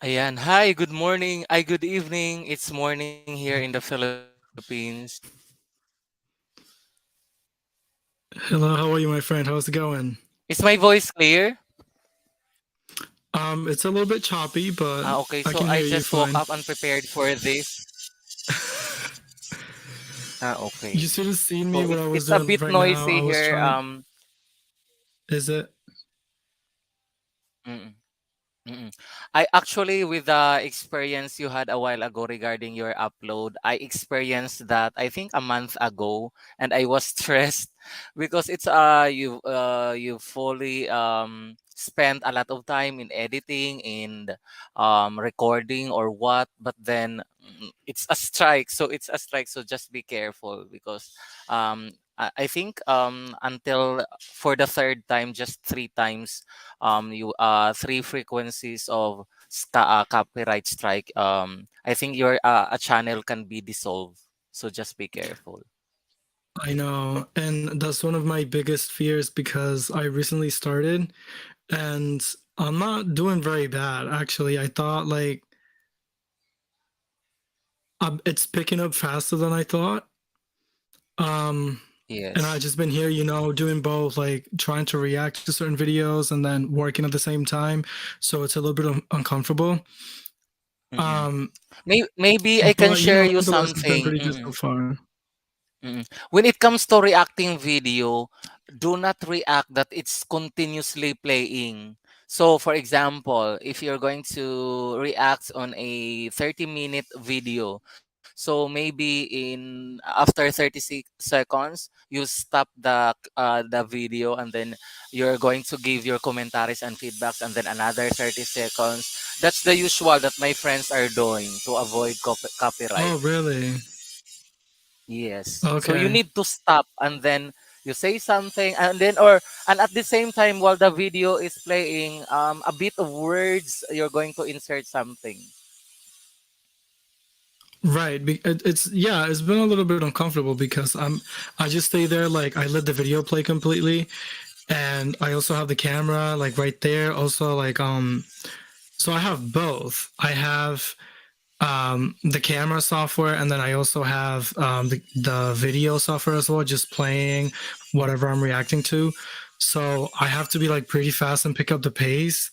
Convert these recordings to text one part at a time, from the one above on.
Ayan. Hi, good morning. Good evening. It's morning here in the Philippines. Hello, how are you, my friend? How's it going? Is my voice clear? It's a little bit choppy, but Okay. I So can I hear you just woke fine. up unprepared for this. You Okay. should have seen me So what I was it's a doing bit right now. I noisy was here. trying. Is it? Mm. Mm-mm. I actually, with the experience you had a while ago regarding your upload, I experienced that I think a month ago, and I was stressed because it's you fully spent a lot of time in editing and recording or what, but then it's a strike, so it's a strike. So just be careful because I think until for the third time, just three times you three frequencies of copyright strike, I think your a channel can be dissolved, so just be careful. I know. And that's one of my biggest fears because I recently started and I'm not doing very bad, actually. I thought it's picking up faster than I thought. Um, and I Yes. just been here, doing both, like trying to react to certain videos and then working at the same time. So it's a little bit uncomfortable. Mm-mm. Um, Maybe I can but share you nonetheless, it's been something. pretty good so Mm-mm. far. Mm. When it comes to reacting video, do not react that it's continuously playing. So for example, if you're going to react on a 30-minute video, so maybe in after 36 seconds, you stop the video and then you're going to give your commentaries and feedbacks and then another 30 seconds. That's the usual that my friends are doing to avoid copyright. Oh, really? Yes. So you Okay. need to stop and then you say something and then or and at the same time while the video is playing, a bit of words you're going to insert something. Right. It's yeah, it's been a little bit uncomfortable because I just stay there, like I let the video play completely, and I also have the camera like right there. Also, so I have both. I have the camera software, and then I also have the video software as well, just playing whatever I'm reacting to. So I have to be like pretty fast and pick up the pace.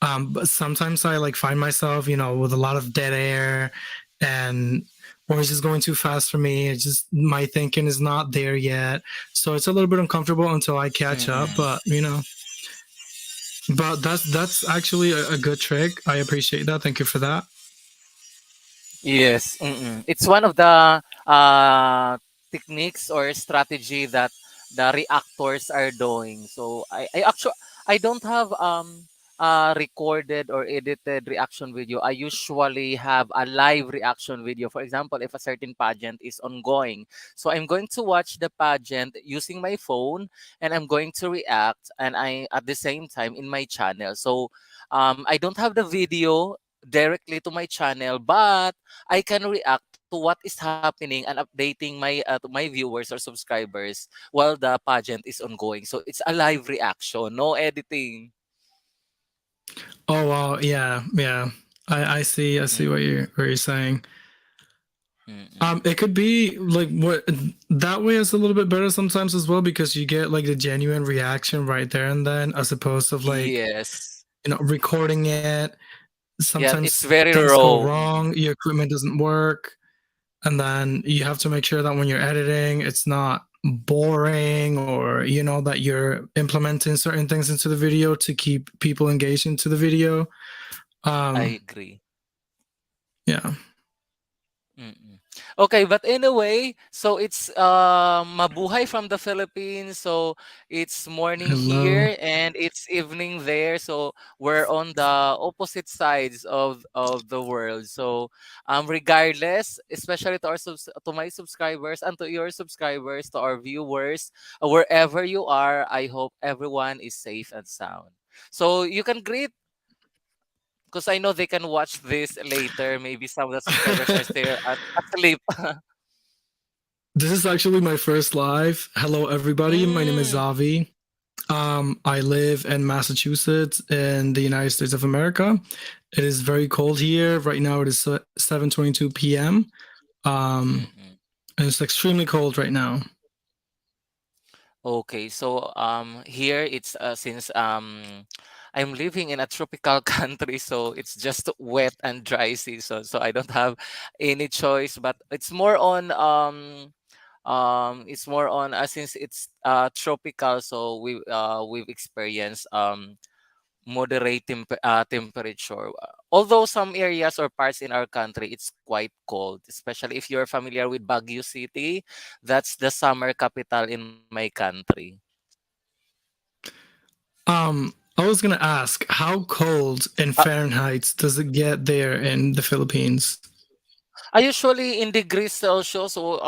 But sometimes I like find myself, with a lot of dead air, and or it's just going too fast for me. It's just my thinking is not there yet, so it's a little bit uncomfortable until I catch up. Mm-mm. But that's actually a good trick. I appreciate that. Thank you for that. Yes, it's one of the techniques or strategy that the reactors are doing. So I actually I don't have recorded or edited reaction video. I usually have a live reaction video. For example, if a certain pageant is ongoing, so I'm going to watch the pageant using my phone, and I'm going to react, and I at the same time in my channel. So I don't have the video directly to my channel, but I can react to what is happening and updating to my viewers or subscribers while the pageant is ongoing. So it's a live reaction, no editing. Oh wow, yeah, yeah. I see what Mm-mm, you're saying. mm-mm. It could be like what that way is a little bit better sometimes as well because you get like the genuine reaction right there and then, as opposed to like Yes. recording it. Yeah, it's Sometimes very things go raw. Mm-mm. wrong, your equipment doesn't work, and then you have to make sure that when you're editing, it's not boring, or that you're implementing certain things into the video to keep people engaged into the video. I Um, agree. yeah. Mm-mm. Okay, but anyway, so it's mabuhay from the Philippines. So it's morning Hello. here and it's evening there. So we're on the opposite sides of the world. So regardless, especially to to my subscribers and to your subscribers, to our viewers, wherever you are, I hope everyone is safe and sound. So you can greet because I know they can watch this later. Maybe some of the subscribers are still asleep. This is actually my first live. Hello, everybody. My name is Mm, Xavi. I live in Massachusetts in the United States of America. It is very cold here. Right now it is 7:22 p.m. Um, Mm-mm. and it's extremely cold right now. Okay, so here it's since I'm living in a tropical country, so it's just wet and dry season. So I don't have any choice, but it's more on since it's tropical, so we've experienced moderate temperature. Although some areas or parts in our country it's quite cold, especially if you're familiar with Baguio City. That's the summer capital in my country. I was gonna ask, how cold in Uh, Fahrenheit does it get there in the Philippines? I usually in degrees Celsius, so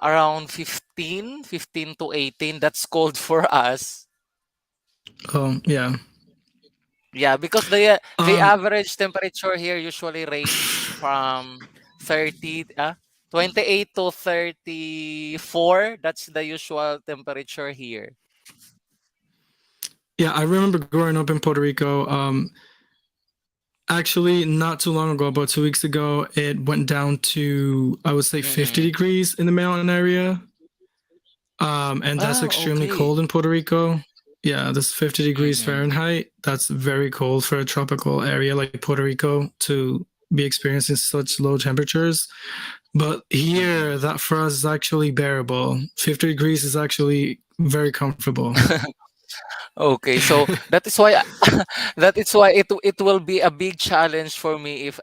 around 15 to 18. That's cold for us. Yeah. Yeah, because the Um, average temperature here usually range from 30 28 to 34. That's the usual temperature here. yeah, I remember growing up in Puerto Rico. Actually, not too long ago, about 2 weeks ago, it went down to, I would say, 50 Mm-mm. degrees in the mountain area. And that's Ah, extremely okay. cold in Puerto Rico. Yeah, that's 50 degrees Mm-mm. Fahrenheit. That's very cold for a tropical area like Puerto Rico to be experiencing such low temperatures. But here, Mm-mm. that for us is actually bearable. 50 degrees is actually very comfortable. Okay, so that is why that is why it will be a big challenge for me if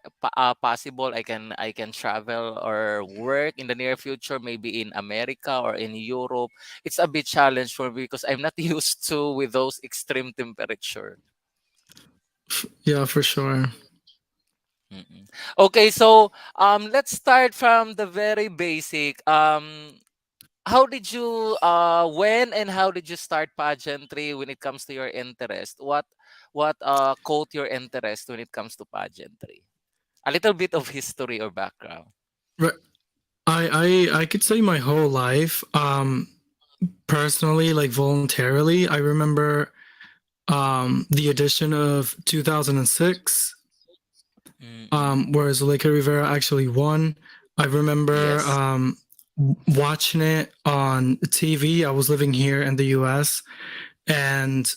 possible I can travel or work in the near future, maybe in America or in Europe. It's a big challenge for me because I'm not used to with those extreme temperature. Yeah, for sure. Mm-mm. Okay, so let's start from the very basic. How did you when and how did you start pageantry when it comes to your interest? What caught your interest when it comes to pageantry? A little bit of history or background. Right. I could say my whole life, personally, like voluntarily. I remember the edition of 2006, Mm-mm. where Zuleika Rivera actually won. I remember Yes. watching it on TV. I was living here in the US, and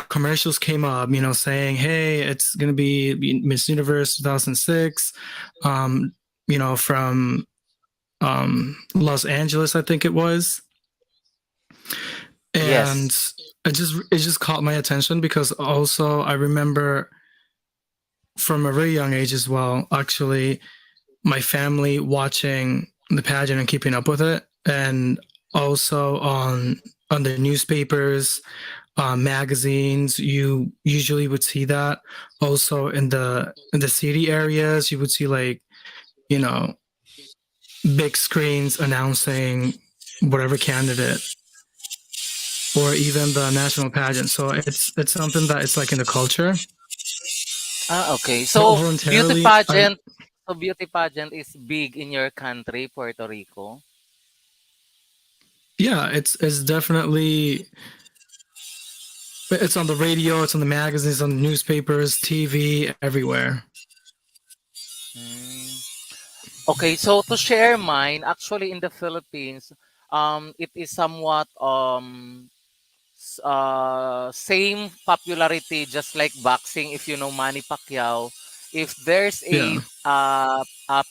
commercials came up, saying, "Hey, it's gonna be Miss Universe 2006," um, from Los Angeles, I think it was, and Yes. it just caught my attention because also I remember from a very young age as well, actually, my family watching the pageant and keeping up with it, and also on the newspapers, magazines. You usually would see that. Also in the city areas, you would see like you know big screens announcing whatever candidate or even the national pageant. So it's something that it's like in the culture. Ah, okay. But So beauty voluntarily, pageant. So beauty pageant is big in your country, Puerto Rico. yeah, it's definitely, it's on the radio, it's on the magazines, on the newspapers, TV, everywhere. Mm. Okay, so to share mine, actually in the Philippines, it is somewhat same popularity just like boxing. If you know Manny Pacquiao, if there's Yeah, a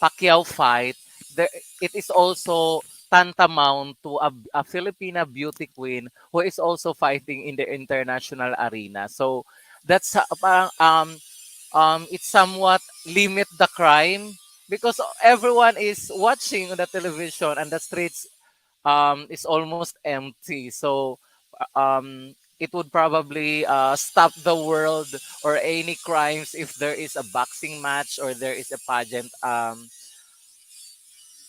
Pacquiao fight, there it is also tantamount to a Filipina beauty queen who is also fighting in the international arena. So that's parang, it's somewhat limit the crime because everyone is watching on the television and the streets is almost empty. So it would probably stop the world or any crimes if there is a boxing match or there is a pageant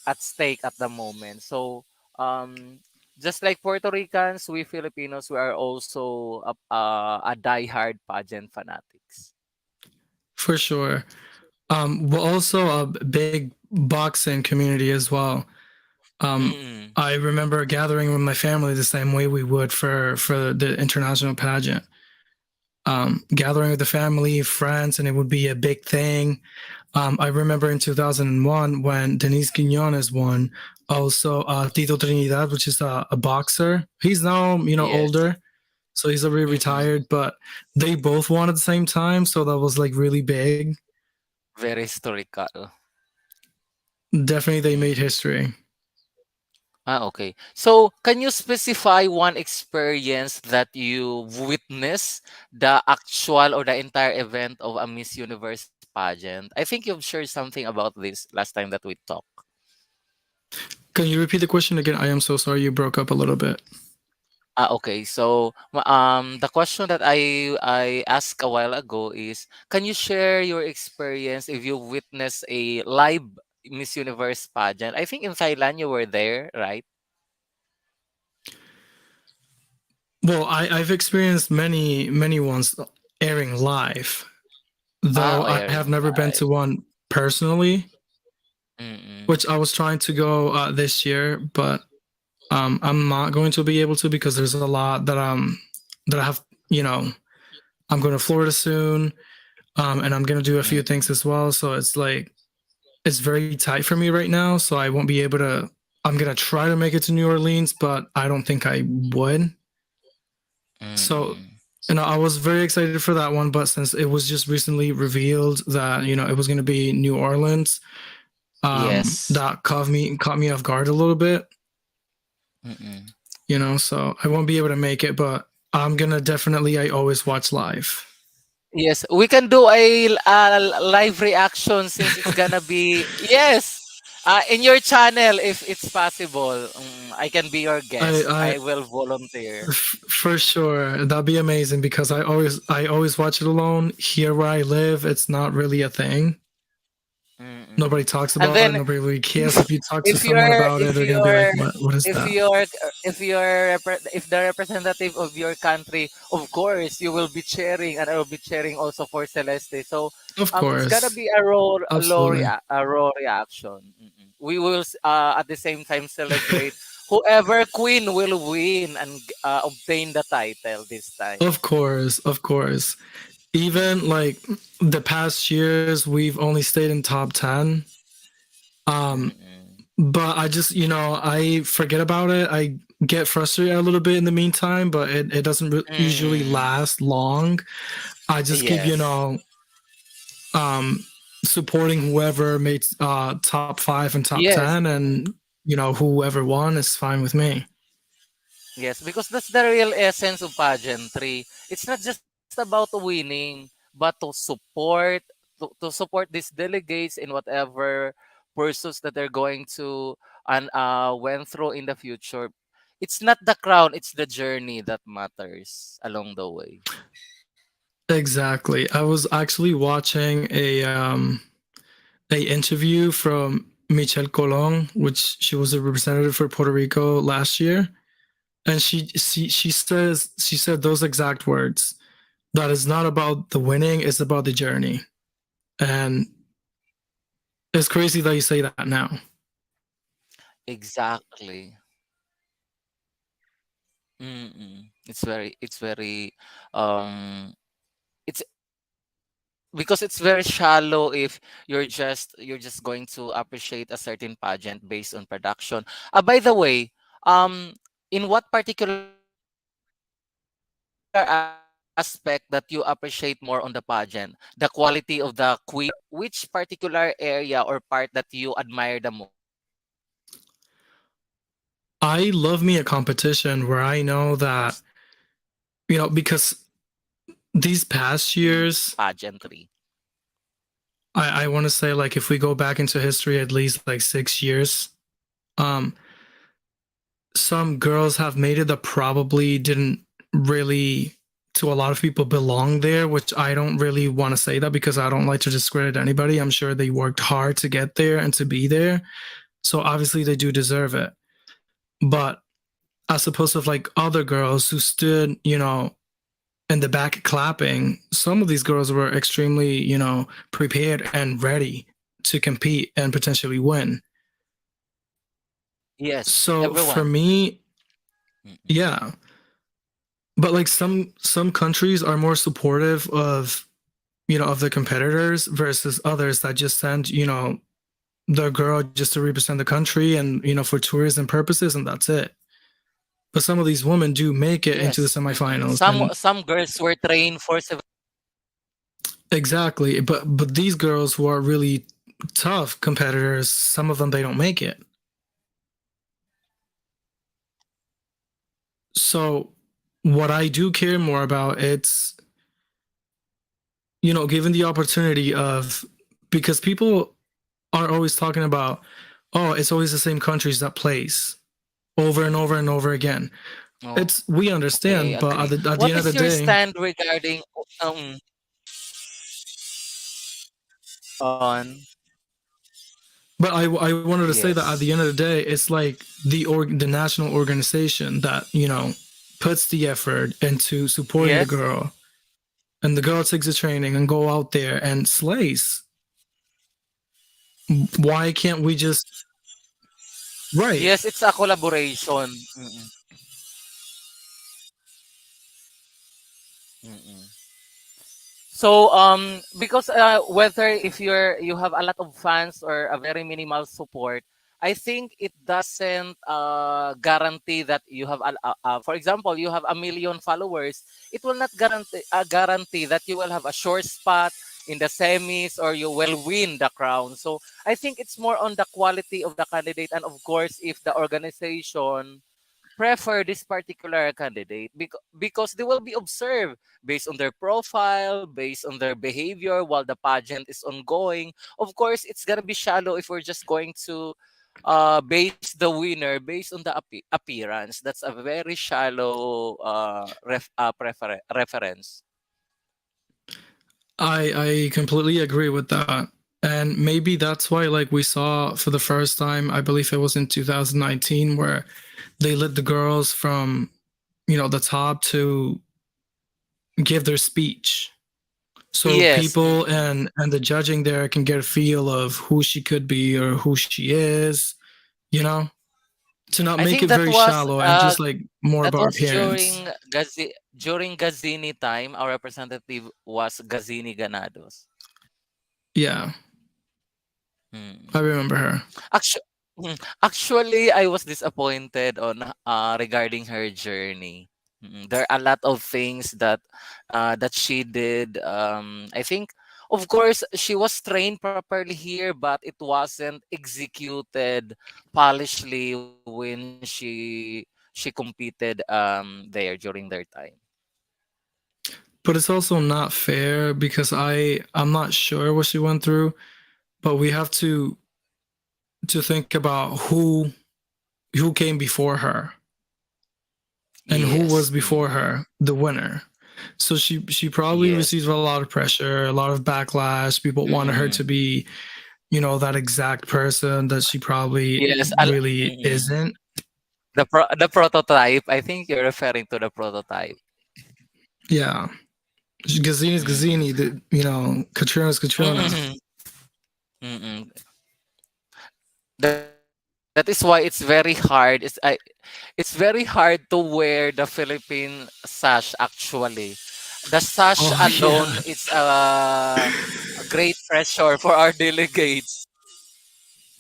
at stake at the moment. So um, just like Puerto Ricans, we Filipinos, we are also a diehard pageant fanatics. for sure. We're also a big boxing community as well. Mm-mm. I remember gathering with my family the same way we would for the international pageant. Gathering with the family, friends, and it would be a big thing. I remember in 2001 when Denise Quinones won. Also, Tito Trinidad, which is a boxer. He's now, Yes. older, so he's already Mm-mm. retired. But they both won at the same time, so that was like really big. Very historical. Definitely, they made Mm-mm. history. Ah, okay. So, can you specify one experience that you witnessed the actual or the entire event of a Miss Universe pageant? I think you've shared something about this last time that we talked. Can you repeat the question again? I am so sorry, you broke up a little bit. Ah, okay. So, the question that I asked a while ago is, can you share your experience if you witnessed a live Miss Universe pageant? I think in Thailand you were there, right? Well, I've experienced many ones airing live, Ah, though I have airing never been to live. one personally, Mm-mm. which I was trying to go this year, but I'm not going to be able to because there's a lot that I have. You know, I'm going to Florida soon, and I'm going to do a few things Mm-mm. as well. So it's like it's very tight for me right now. So I won't be able to. I'm gonna try to make it to New Orleans, but I don't think I would. So, Mm-mm. I was very excited for that one, but since it was just recently revealed that it was going to be New Orleans, Yes. that caught me off guard a little bit. Mm-mm. So I won't be able to make it, but I'm gonna definitely. I always watch live. Yes, we can do a live reaction since it's gonna be yes. In your channel, if it's possible, I can be your I, guest. I I will volunteer. for sure that'd be amazing because I always watch it alone. Here where I live, it's not really a thing. Nobody Mm-mm. talks And about it. then Nobody really cares. If you talk to if someone you're about it, if they're gonna be you're like, "What is if that?" you're if the representative of your country, of course you will be cheering, and I will be cheering also for Celeste. So Of it's gonna course, be a absolutely. raw reaction. We will at the same time celebrate whoever queen will win and obtain the title this time. Of course, of course. Even like the past years, we've only stayed in top 10. Um, Mm-mm. but I just, I forget about it. I get frustrated a little bit in the meantime, but it doesn't usually Mm-mm. last long. I just keep, Yes. um, supporting whoever made top five and top Yes. 10, and, whoever won is fine with me. Yes, because that's the real essence of pageantry. It's not just about winning, but to support these delegates in whatever pursuits that they're going to and went through in the future. It's not the crown, it's the journey that matters along the way. Exactly. I was actually watching a interview from Michelle Colon, which she was a representative for Puerto Rico last year, and she said those exact words. That is not about the winning; it's about the journey. And it's crazy that you say that now. Exactly. It's very it's because it's very shallow if you're just going to appreciate a certain pageant based on production. By the way, um in what particular aspect that you appreciate more on the pageant? The quality of the queen, or which particular area or part that you admire the most? I love me a competition where I know that because these past In years, pageantry. I want to say like if we go back into history at least like 6 years, um, some girls have made it that probably didn't really to a lot of people belong there, which I don't really want to say that because I don't like to discredit anybody. I'm sure they worked hard to get there and to be there. So obviously they do deserve it. But as opposed to like other girls who stood, in the back clapping, some of these girls were extremely, prepared and ready to compete and potentially win. Yes, So for everyone. me, Mm-mm. yeah, but like some countries are more supportive of, of the competitors versus others that just send, the girl just to represent the country and, for tourism purposes, and that's it. But some of these women do make it into the Yes. Mm-mm. semifinals, Some and some girls were trained for seven. exactly. But these girls who are really tough competitors, some of them they don't make it. So what I do care more about, it's, given the opportunity of, because people are always talking about, oh, it's always the same countries that place over and over and over again. It's, we Okay, understand, but agree. at the What end of the is your day, stand regarding on but I wanted to say that at yes. the end of the day, it's like the national organization that, puts the effort into supporting the Yes. girl, and the girl takes the training and go out there and slays. Why can't we just, right? Yes, it's a collaboration. Mm-mm. Mm-mm. So because whether if you have a lot of fans or a very minimal support, I think it doesn't guarantee that you have for example, you have a million followers. It will not guarantee that you will have a short spot in the semis or you will win the crown. So I think it's more on the quality of the candidate, and of course if the organization prefer this particular candidate because they will be observed based on their profile, based on their behavior while the pageant is ongoing. Of course, it's gonna be shallow if we're just going to base the winner based on the appearance. That's a very shallow reference. I completely agree with that. And maybe that's why, like, we saw for the first time, I believe it was in 2019, where they let the girls from, the top to give their speech. So Yes. people Mm-mm. and the judging there can get a feel of who she could be or who she is, you know, to not I make think it very shallow and just like more that about was appearance. during Gazini time. Our representative was Gazini Ganados. Yeah, I Mm. remember her. Actually, I was disappointed on regarding her journey. There are a lot of things that she did. I think, of course, she was trained properly here, but it wasn't executed polishly when she competed there during their time. But it's also not fair because I'm not sure what she went through, but we have to think about who came before her and who was Yes. before her, the winner. So she probably Yes. received a lot of pressure, a lot of backlash. People wanted her to Mm-mm. be, that exact person that she probably Yes. really Mm-mm. isn't. The prototype. I think you're referring to the prototype. Yeah. Gazzini's Mm-mm. Gazzini, Katrina's Katrina. Mm-mm. Mm-mm. That is why it's very hard. It's very hard to wear the Philippine sash actually. The sash Oh alone yeah. is a great pressure for our delegates.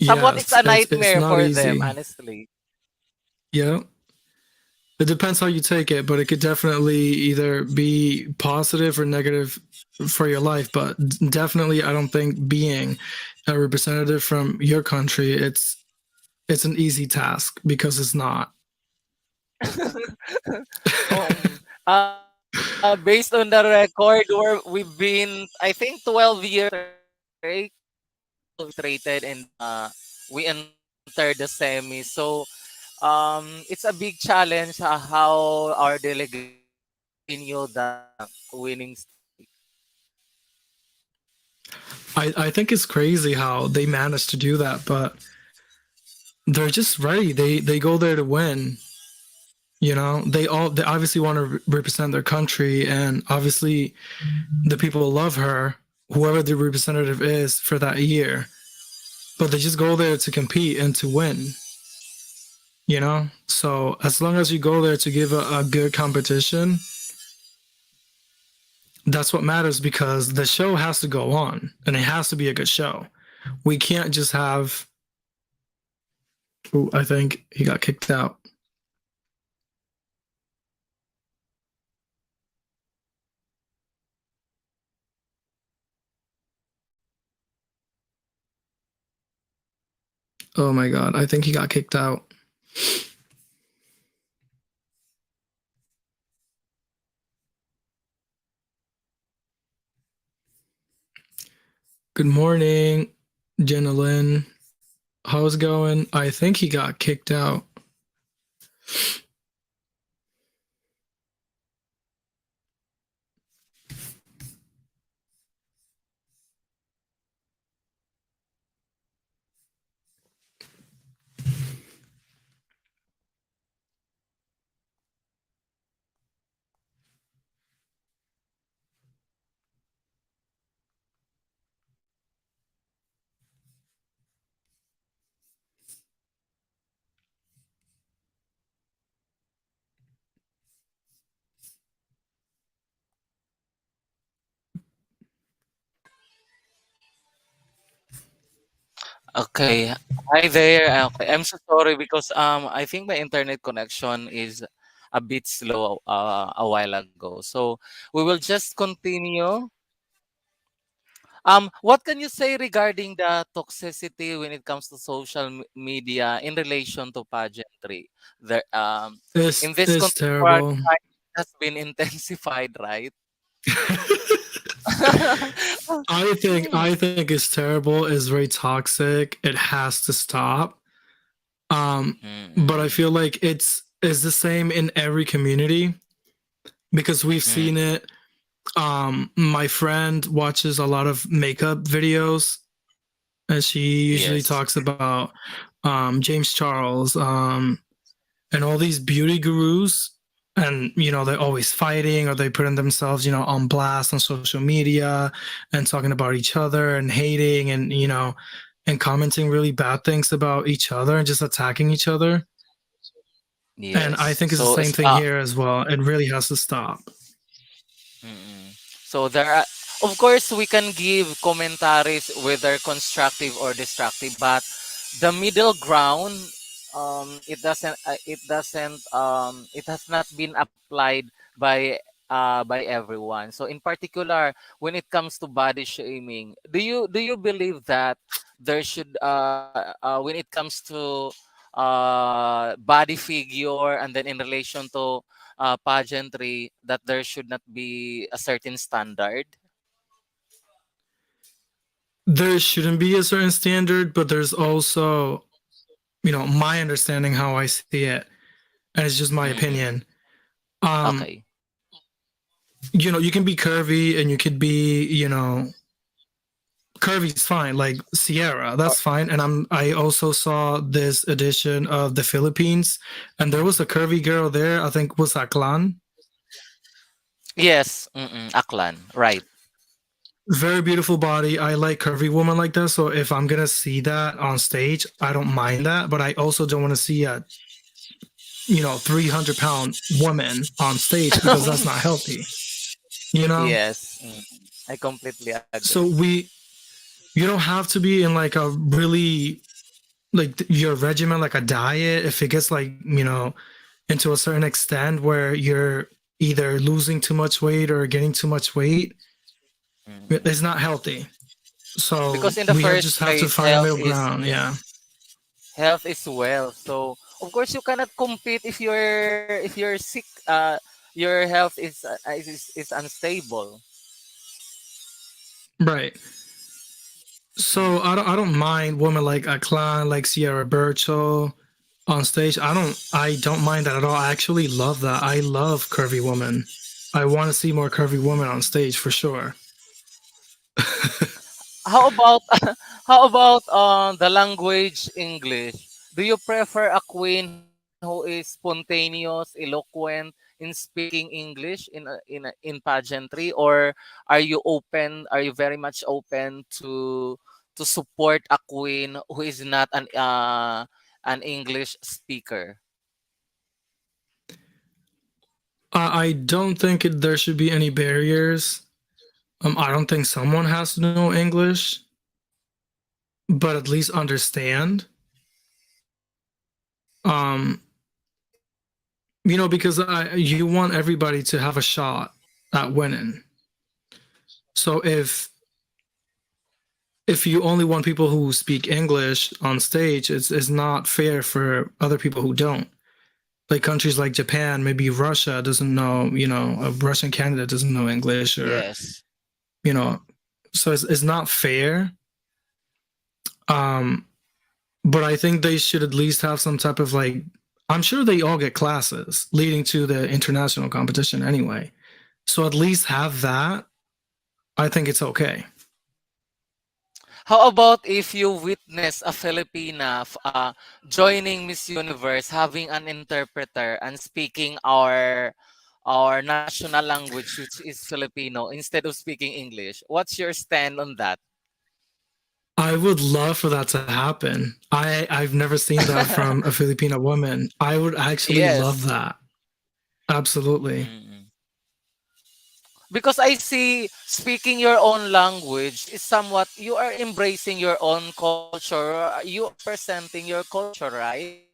Somewhat it's Yes, a it's nightmare not for them, easy. honestly. Yeah. It depends how you take it, but it could definitely either be positive or negative for your life. But definitely, I don't think being a representative from your country, it's an easy task because it's not. Based on the record, we've been I think 12 years straight we traded and we entered the semi. So it's a big challenge how our delegates continue the winning streak. I think it's crazy how they managed to do that, but they're just ready. They go there to win. They obviously want to represent their country, and obviously the people love her, whoever the representative is for that year. But they just go there to compete and to win. you know? So as long as you go there to give a good competition, that's what matters because the show has to go on and it has to be a good show. We can't just have. Ooh, I think he got kicked out. Oh my god, I think he got kicked out. Good morning, Jenna Lynn. How's it going? I think he got kicked out. Okay. Hi there. Okay. I'm so sorry because I think my internet connection is a bit slow a while ago. So we will just continue. What can you say regarding the toxicity when it comes to social media in relation to pageantry? There in this It's contemporary terrible. time it has been intensified, right? I think it's terrible. It's very toxic. It has to stop. Um, but I Mm-mm. feel like it's the same in every community because we've seen Mm. it. My friend watches a lot of makeup videos, and she usually Yes. talks about James Charles, and all these beauty gurus. And they're always fighting, or they putting themselves on blast on social media and talking about each other and hating, and and commenting really bad things about each other and just attacking each other. And I Yes. think it's the So same thing here as well. It really has to stop. mm. So there are, of course, we can give commentaries whether constructive or destructive, but the middle ground, it has not been applied by everyone. So in particular, when it comes to body shaming, do you believe that there should when it comes to body figure and then in relation to pageantry that there should not be a certain standard. There shouldn't be a certain standard, but there's also, my understanding how I see it, and it's just my Mm-mm. opinion. Um, Okay. you can be curvy and you could be, curvy's fine, like Sierra, Or, that's fine. And I also saw this edition of the Philippines, and there was a curvy girl there. I think was Aklan. yes. Mm-mm. Aklan. Right. Very beautiful body. I like curvy women like that. So if I'm gonna see that on stage, I don't mind that. But I also don't want to see a 300-pound woman on stage because that's not healthy. You know. Yes. I completely agree. So you don't have to be in like a really like your regimen, like a diet. If it gets like into a certain extent where you're either losing too much weight or getting too much weight, Mm-mm. it's not healthy. So Because in the we first just have to place, find a middle ground. Yeah. health is wealth. So of course you cannot compete if you're sick. Your health is unstable. Right. So I don't mind women like Aklan, like Sierra Burchill on stage. I don't mind that at all. I actually love that. I love curvy women. I want to see more curvy women on stage for sure. How about how about the language English? Do you prefer a queen who is spontaneous, eloquent in speaking English in pageantry, or are you open? Are you very much open to support a queen who is not an an English speaker? I don't think there should be any barriers. I don't think someone has to know English, but at least understand. Um, because you want everybody to have a shot at winning. So if you only want people who speak English on stage, it's not fair for other people who don't. Like countries like Japan, maybe Russia doesn't know, a Russian candidate doesn't know English, or Yes. you know, so it's not fair. Um, but I think they should at least have some type of like, I'm sure they all get classes leading to the international competition anyway. So at least have that. I think it's okay. How about if you witness a Filipina joining Miss Universe, having an interpreter and speaking our national language, which is Filipino, instead of speaking English? What's your stand on that? I would love for that to happen. I've never seen that from a Filipina woman. I would actually love Yes. that. Absolutely. Mm-mm. Because I see speaking your own language is somewhat you are embracing your own culture, you are presenting your culture, right?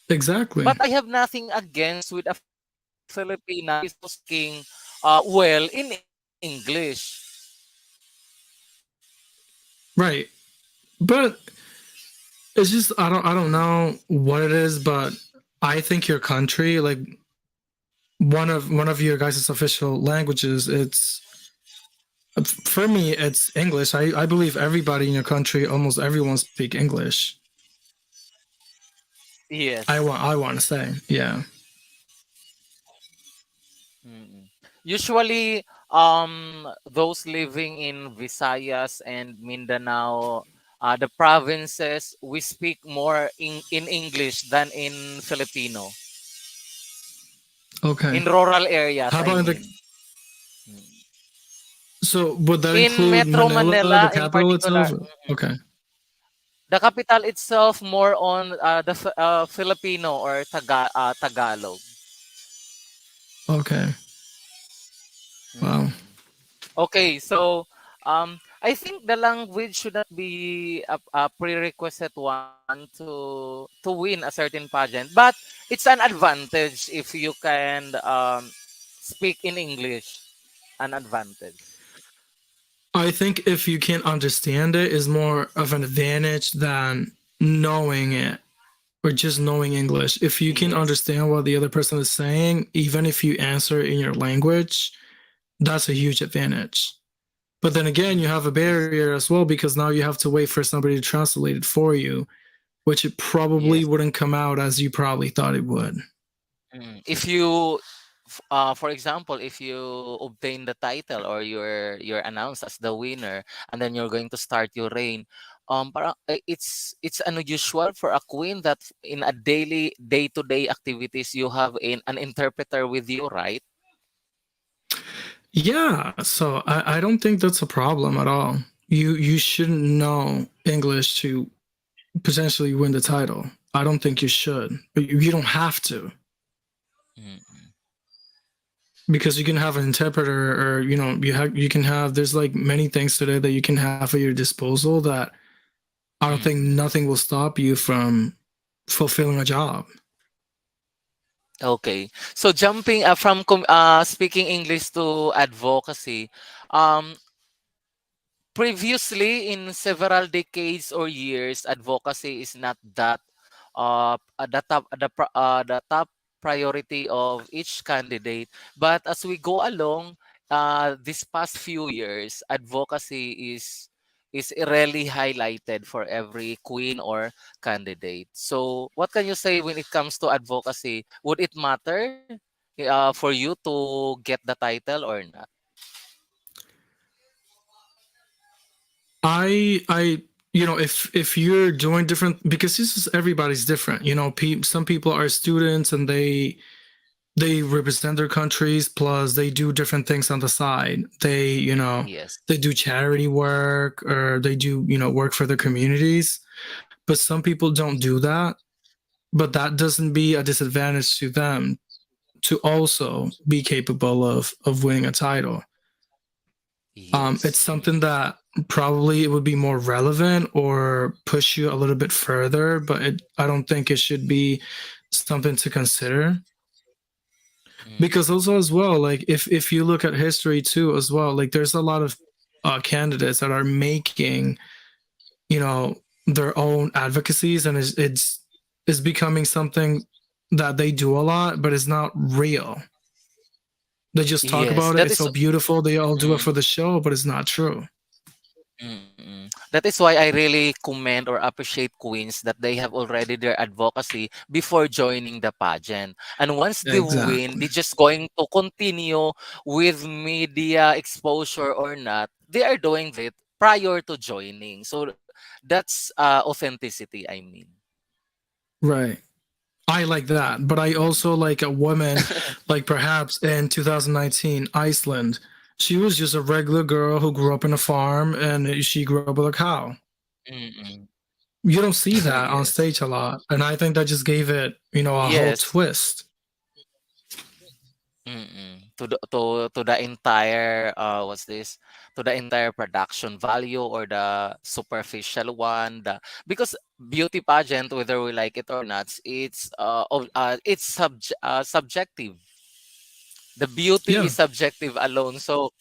But Exactly. I have nothing against with a Filipina who is also speaking well in English. Right. But it's just I don't know what it is, but I think your country, like one of your guys' official languages, it's for me it's English. I believe everybody in your country, almost everyone speak English. Yes. I want to say. Yeah. Mm-mm. Usually, those living in Visayas and Mindanao, the provinces, we speak more in English than in Filipino. Okay. In rural areas, How I about in the mean. Mm. so would that In include Metro Manila, the Manila, in capital particular, itself? Okay. the capital itself more on Filipino or Tagalog. Okay. Wow. Mm. Okay, so I think the language should not be a prerequisite one to win a certain pageant, but it's an advantage if you can speak in English. An advantage. I think if you can understand it is more of an advantage than knowing it or just knowing English. If you can Yes. understand what the other person is saying, even if you answer in your language, that's a huge advantage. But then again, you have a Yes. barrier as well because now you have to wait for somebody to translate it for you, which it probably Yes. wouldn't come out as you probably thought it would. If you, for example, if you obtain the title or you're announced as the winner, and then you're going to start your reign, it's unusual for a queen that in a daily day-to-day activities you have an interpreter with you, right? Yeah, so I don't think that's a problem at all. You shouldn't know English to potentially win the title. I don't think you should, but you don't have to Mm-mm. because you can have an interpreter, or you can have. There's like many things today that you can have at your disposal that I don't think Mm-mm. nothing will stop you from fulfilling a job. Okay, so jumping from speaking English to advocacy, previously, in several decades or years, advocacy is not that the top priority of each candidate. But as we go along, this past few years, advocacy is really highlighted for every queen or candidate. So, what can you say when it comes to advocacy? Would it matter for you to get the title or not? I if you're doing different, because this is everybody's different. Some people are students and they represent their countries, plus they do different things on the side. Yes. They do charity work, or they do work for their communities. but some people don't do that. But that doesn't be a disadvantage to them to also be capable of winning a title. It's Yes. something that probably it would be more relevant or push you a little bit further, but I don't think it should be something to consider. Because Mm-mm. also as well, like if you look at history too as well, like there's a lot of candidates that are making, you know, their own advocacies, and it's becoming something that they do a lot, but it's not real. They just talk Yes, about it. that It's is. so beautiful. They all do it Mm, for the show, but it's not true. mm. That is why I really commend or appreciate queens that they have already their advocacy before joining the pageant. And once they win, Exactly. they're just going to continue with media exposure or not. They are doing it prior to joining. So that's authenticity, I mean. Right. I like that, but I Mm. also like a woman, like perhaps in 2019, Iceland. She was just a regular girl who grew up in a farm and she grew up with a cow. Mm-mm. You don't see that on Yes. stage a lot. And I think that just gave it, a whole Yes. twist. To the entire what's this, to the entire production value or the superficial one, because beauty pageant, whether we like it or not, it's subjective. The beauty Yeah. is subjective alone, so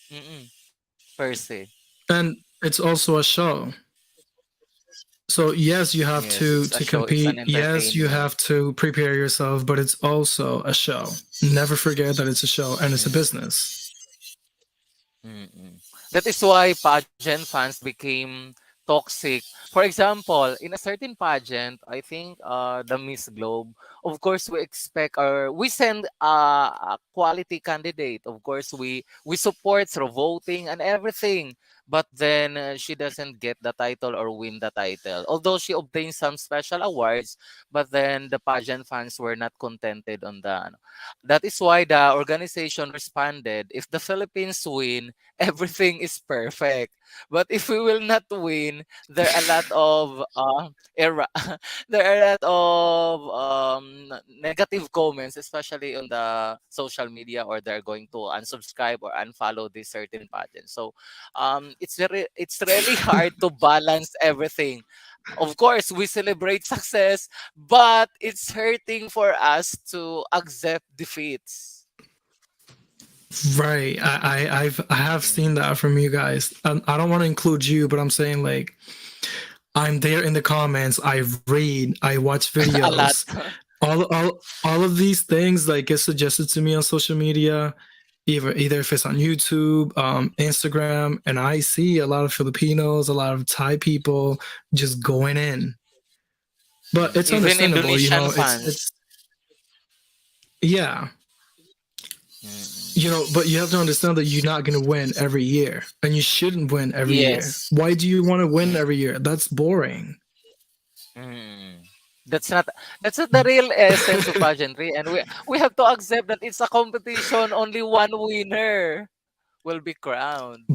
per se. And it's also a show. So yes, you have Yes, it's a to show, it's an compete. Yes, you entertainment. have to prepare yourself, but it's also a show. Never forget that it's a show and it's a business. Mm-mm. That is why pageant fans became toxic. For example, in a certain pageant, I think the Miss Globe, of course we expect, or we send a quality candidate. Of course we support through voting and everything. But then she doesn't get the title or win the title. Although she obtained some special awards, but then the pageant fans were not contented on the. That is why the organization responded, if the Philippines win, everything is perfect. But if we will not win, there are a lot of there are a lot of negative comments, especially on the social media, or they're going to unsubscribe or unfollow this certain pageant. So it's really hard to balance everything. Of course, we celebrate success, but it's hurting for us to accept defeats. Right. I have Mm-mm. seen that from you guys. I don't want to include you, but I'm saying like I'm there in the comments. I read. I watch A lot. videos. All of these things like get suggested to me on social media, either if it's on YouTube, Instagram, and I see a lot of Filipinos, a lot of Thai people just going in. But it's Even understandable, Indonesian it's fans. yeah. But you have to understand that you're not going to win every year and you shouldn't win every year. Yes. Why do you want to win every year? That's boring. Mm. That's not that's not the real essence of pageantry, and we have to accept that it's a competition. Only one winner will be crowned.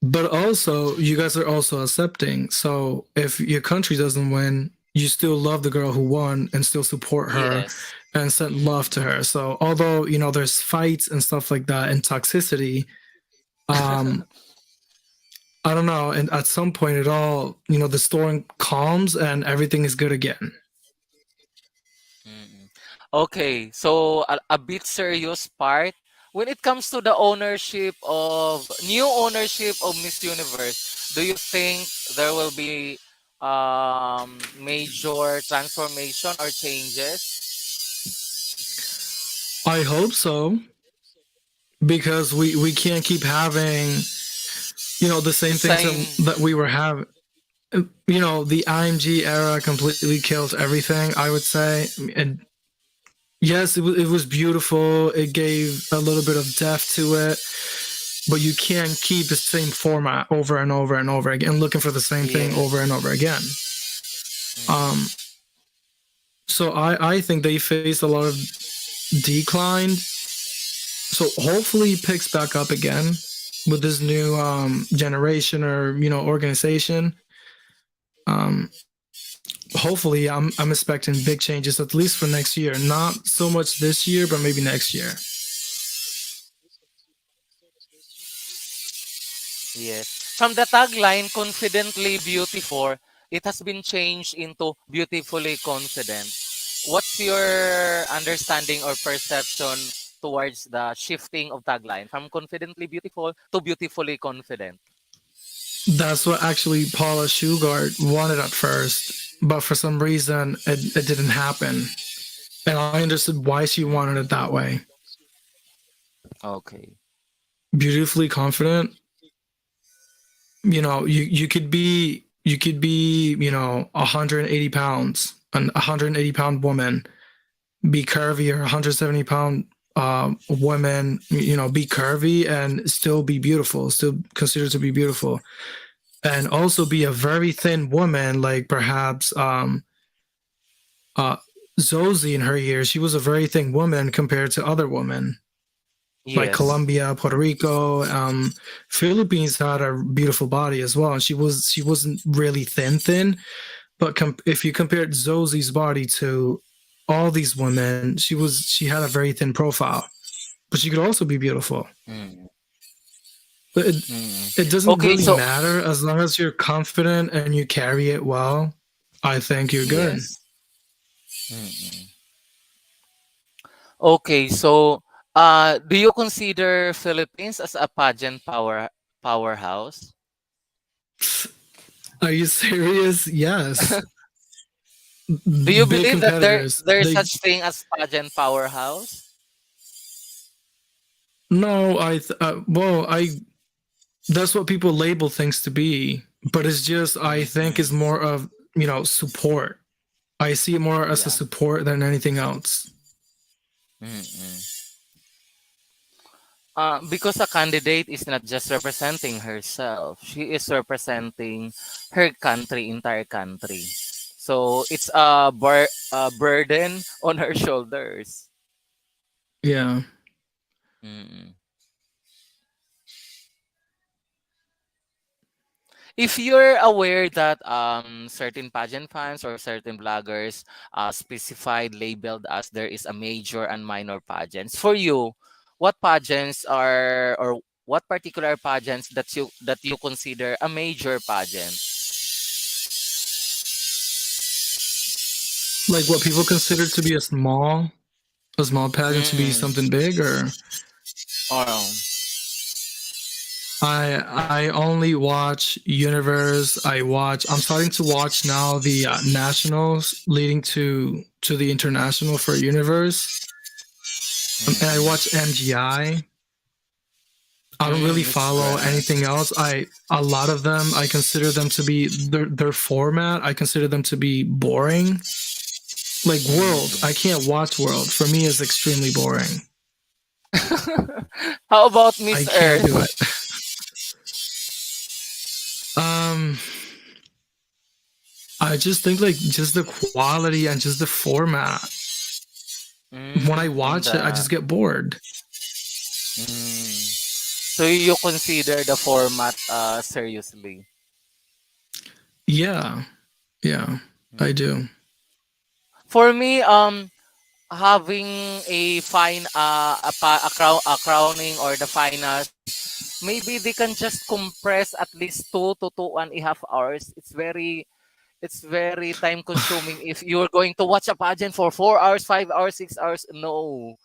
But also, you guys are also accepting. So if your country doesn't win, you still love the girl who won and still support her Yes. and send love to her. So although, there's fights and stuff like that and toxicity, um, I don't know. And at some point, the storm calms and everything is good again. Mm. Okay, so a bit serious part. When it comes to the new ownership of Miss Universe, do you think there will be major transformation or changes? I hope so because we can't keep having the The same things same. that we were having. The IMG era completely killed everything, I would say. And yes, it was beautiful. It gave a little bit of depth to it, but you can't keep the same format over and over and over again, looking for the same thing over and Yes. over again. Mm, Um, so I think they faced a lot of decline. So hopefully it picks back up again with this new generation or organization. Um, hopefully I'm expecting big changes at least for next year. Not so much this year, but maybe next year. Yes. From the tagline, confidently beautiful, it has been changed into beautifully confident. What's your understanding or perception towards the shifting of tagline from confidently beautiful to beautifully confident? That's what actually Paula Shugart wanted at first, but for some reason it didn't happen. And I understood why she wanted it that way. Okay. Beautifully confident, you could be 180 pounds, an 180-pound woman, be curvy, or 170-pound woman, be curvy and still be beautiful, still considered to be beautiful, and also be a very thin woman, like perhaps uh Zosie in her years. She was a very thin woman compared to other women like Yes. Colombia, Puerto Rico, Philippines had a beautiful body as well, and she wasn't really thin, but if you compared Zosie's body to all these women, she had a very thin profile, but she could also be beautiful. Mm, But it doesn't okay, really so matter as long as you're confident and you carry it well. I think you're good. yes. Mm. Okay, so do you consider Philippines as a pageant powerhouse? Are you serious? Yes. Do you Big believe that competitors. there's They such thing as pageant powerhouse? No, well, I that's what people label things to be, but it's just I think Mm-mm. is more of, support. I see it more as a Yeah. support than anything else. Mm-mm. Because a candidate is not just representing herself; she is representing her country, entire country. So it's a burden on her shoulders. Yeah. Mm-mm. If you're aware that certain pageant fans or certain bloggers specified labeled as there is a major and minor pageants, for you, what pageants are, or what particular pageants that you consider a major pageant? Like what people consider to be a small pageant to be Mm. something big, or Oh. I only watch Universe. I'm starting to watch now the nationals leading to the international for Universe. And I watch Mm-mm. MGI. I don't really Mm, it's follow great. anything else. A lot of them I consider them to be their format. I consider them to be boring. Like World, I Mm-mm. can't watch World. For me, it's extremely boring. How about I Miss can't do Earth? it. um, I just think like just the quality and just the format. When I Mm, watch it, I just get bored. so you consider the format seriously? Yeah, yeah, I do. For me, having a fine a crowning or the finals, maybe they can just compress at least 2 to 2.5 hours. It's very time consuming if you're going to watch a pageant for 4 hours, 5 hours, 6 hours. No.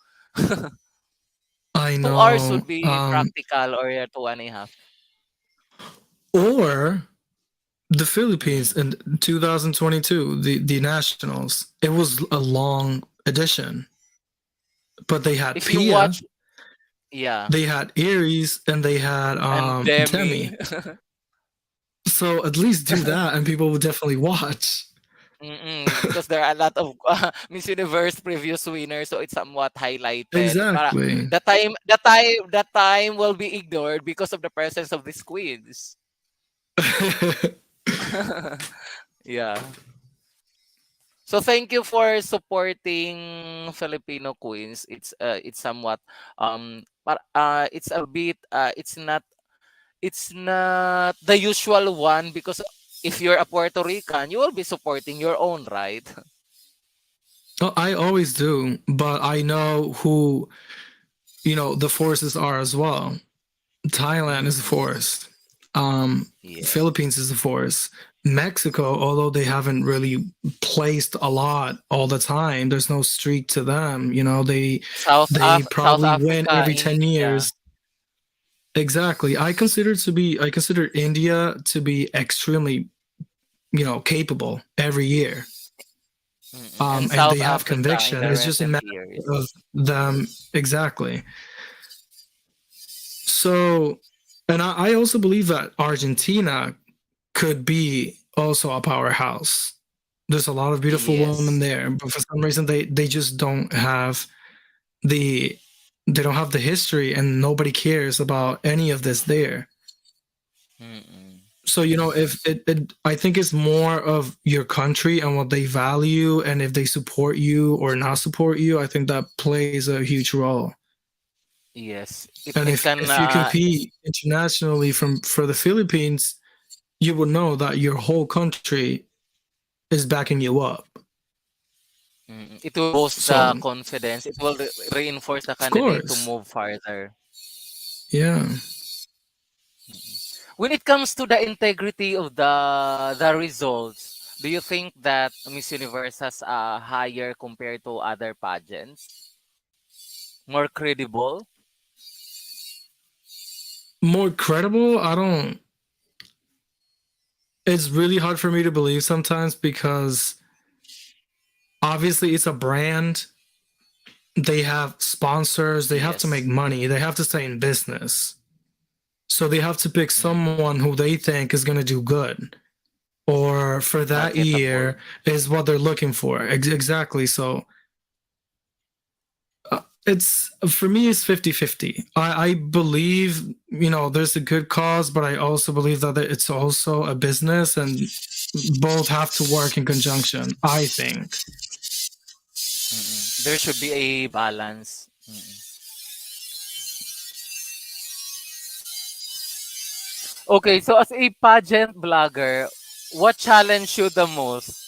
I 2 hours know. would be practical, or yeah, 2.5. Or the Philippines Mm. in 2022, the nationals. It was a long edition, but they had If you Pia, watch, yeah, they had Aries, and they had and Demi. Demi. So at least do that, and people will definitely watch. Because there are a lot of Miss Universe previous winners, so it's somewhat highlighted. But Exactly. the time will be ignored because of the presence of these queens. Yeah. So thank you for supporting Filipino queens. It's somewhat but it's a bit it's not the usual one, because if you're a Puerto Rican, you will be supporting your own, right? Oh, I always do, but I know who, the forces are as well. Thailand is a Mm-mm. force. Um, Yes. Philippines is a force. Mexico, although they haven't really placed a lot all the time, there's no streak to them. They South probably win Africa, every 10 years. India. Exactly. I consider India to be extremely, capable every year. Mm-mm. And And South they have Africa in conviction. the It's just a recent matter of years. them exactly. So, and I also believe that Argentina could be also a powerhouse. There's a lot of beautiful women Yes. there, but for some reason they just don't have the they don't have the history, and nobody cares about any of this there. Mm-mm. So if I think it's more of your country and what they value, and if they support you or not support you, I think that plays a huge role. Yes. And It can if you compete internationally from for the Philippines, you will know that your whole country is backing you up. it will boost So the confidence. It will reinforce the of candidate to course, move farther. yeah. When it comes to the integrity of the results, do you think that Miss Universe has a higher compared to other pageants? More credible? More credible. I don't. It's really hard for me to believe sometimes because obviously it's a brand. They have sponsors. They have to make Yes. money. They have to stay in business. So they have to pick someone Mm-mm. who they think is going to do good, or for that Marketable. year is what they're looking for. Exactly. So it's for me it's 50-50. I believe there's a good cause, but I also believe that it's also a business, and both have to work in conjunction, I think. Mm-mm. There should be a balance. Mm-mm. Okay, so as a pageant blogger, what challenged you the most?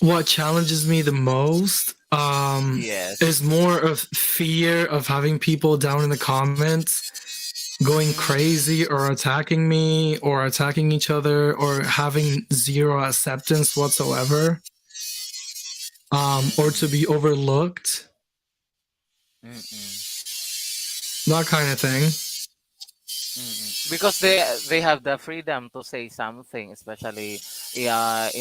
What challenges me the most is Yes. more of fear of having people down in the comments going crazy Mm, or attacking me or attacking each other or having zero acceptance whatsoever, or to mm-mm, be overlooked, mm-mm. that kind of thing. Because they have the freedom to say something, especially in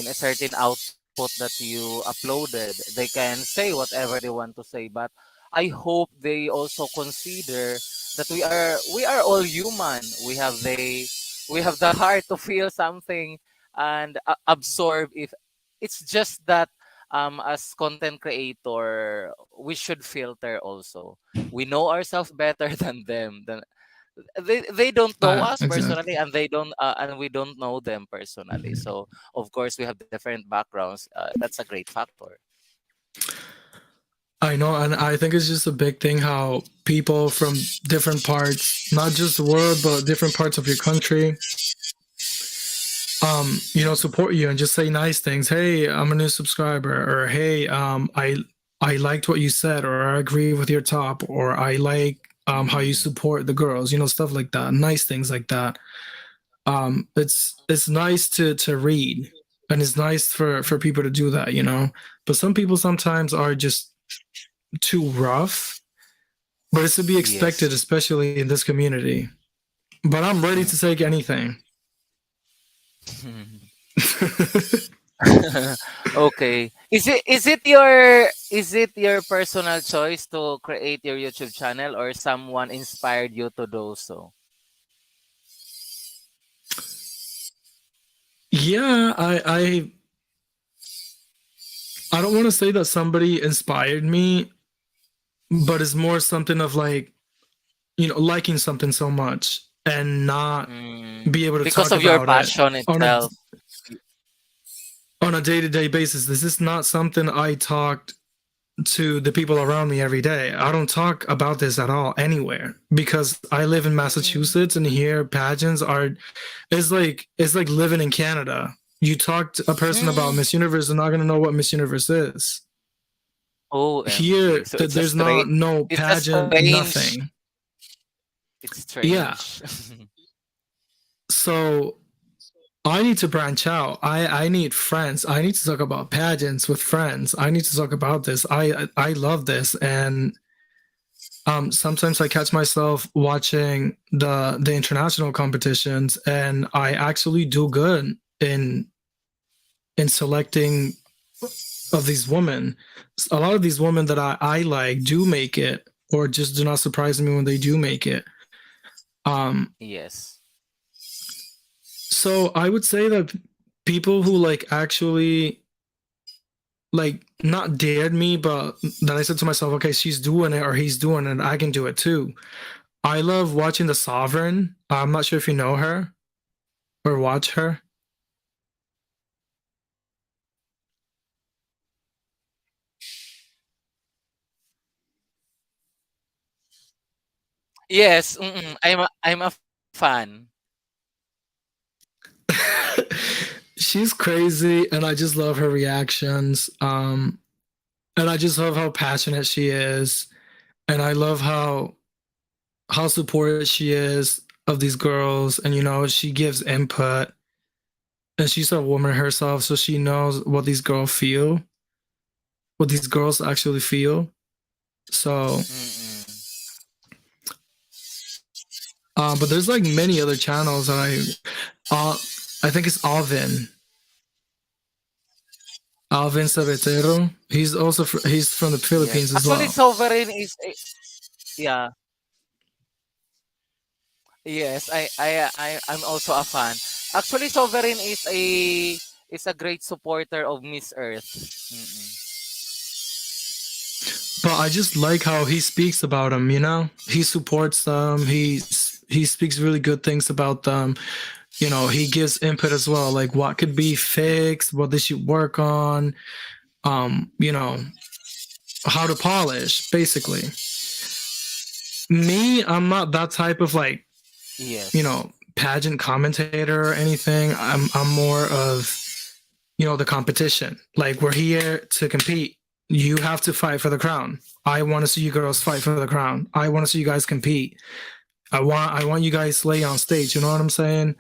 a certain output that you uploaded. They can say whatever they want to say, but I hope they also consider that we are all human. We have the heart to feel something and absorb. If it's just that, as content creator, we should filter also. We know ourselves better than them. They don't know us Exactly. personally, and we don't know them personally, so of course we have different backgrounds. That's a great factor. I know, and I think it's just a big thing how people from different parts, not just the world, but different parts of your country, support you and just say nice things. Hey, I'm a new subscriber, or hey, I liked what you said, or I agree with your top, or I like how you Mm, support the girls, stuff like that. Nice things like that. It's nice to read, and it's nice for people to do that. But some people sometimes are just too rough, but it's to be expected, yes. especially in this community. But I'm ready to take anything. Okay, is it your personal choice to create your YouTube channel, or someone inspired you to do so? Yeah, I don't want to say that somebody inspired me, but it's more something of like, liking something so much and not be able to Because talk of your about it passion on a itself. on a day-to-day basis. This is not something I talked to the people around me every day. I don't talk about this at all anywhere because I live in Mm, Massachusetts and here pageants are it's like living in Canada. You talk to a person about mm. Miss Universe, they're not gonna know what Miss Universe is. OMG. Here, So it's a there's not strange. no It's a pageant, strange. nothing. It's Yeah. strange. So I need to branch out. I need friends. I need to talk about pageants with friends. I need to talk about this. I love this, and sometimes I catch myself watching the international competitions, and I actually do good in selecting of these women. A lot of these women that I like do make it, or just do not surprise me when they do make it. Um, Yes. so I would say that people who like actually like not dared me, but that I said to myself, okay, she's doing it or he's doing it, I can do it too. I love watching the Sovereign. I'm not sure if you know her or watch her. Yes. I'm a fan. She's crazy, and I just love her reactions. And I just love how passionate she is, and I love how supportive she is of these girls, and she gives input, and she's a woman herself, so she knows what these girls actually feel. So, Mm-mm. but there's like many other channels that I think it's Alvin Sabatero. He's from the Yes. Philippines as Actually, well. Sovereign is yeah. Yes, I'm also a fan. Actually, Sovereign is a great supporter of Miss Earth. Mm-mm. But I just like how he speaks about them. He supports them. He speaks really good things about them. He gives input as well, like what could be fixed, what they should work on. Um, you know, how to polish, basically. Me, I'm not that type of like Yes. pageant commentator or anything. I'm more of the competition. Like we're here to compete. You have to fight for the crown. I want to see you girls fight for the crown. I want to see you guys compete. I want you guys slay on stage. You know what I'm saying?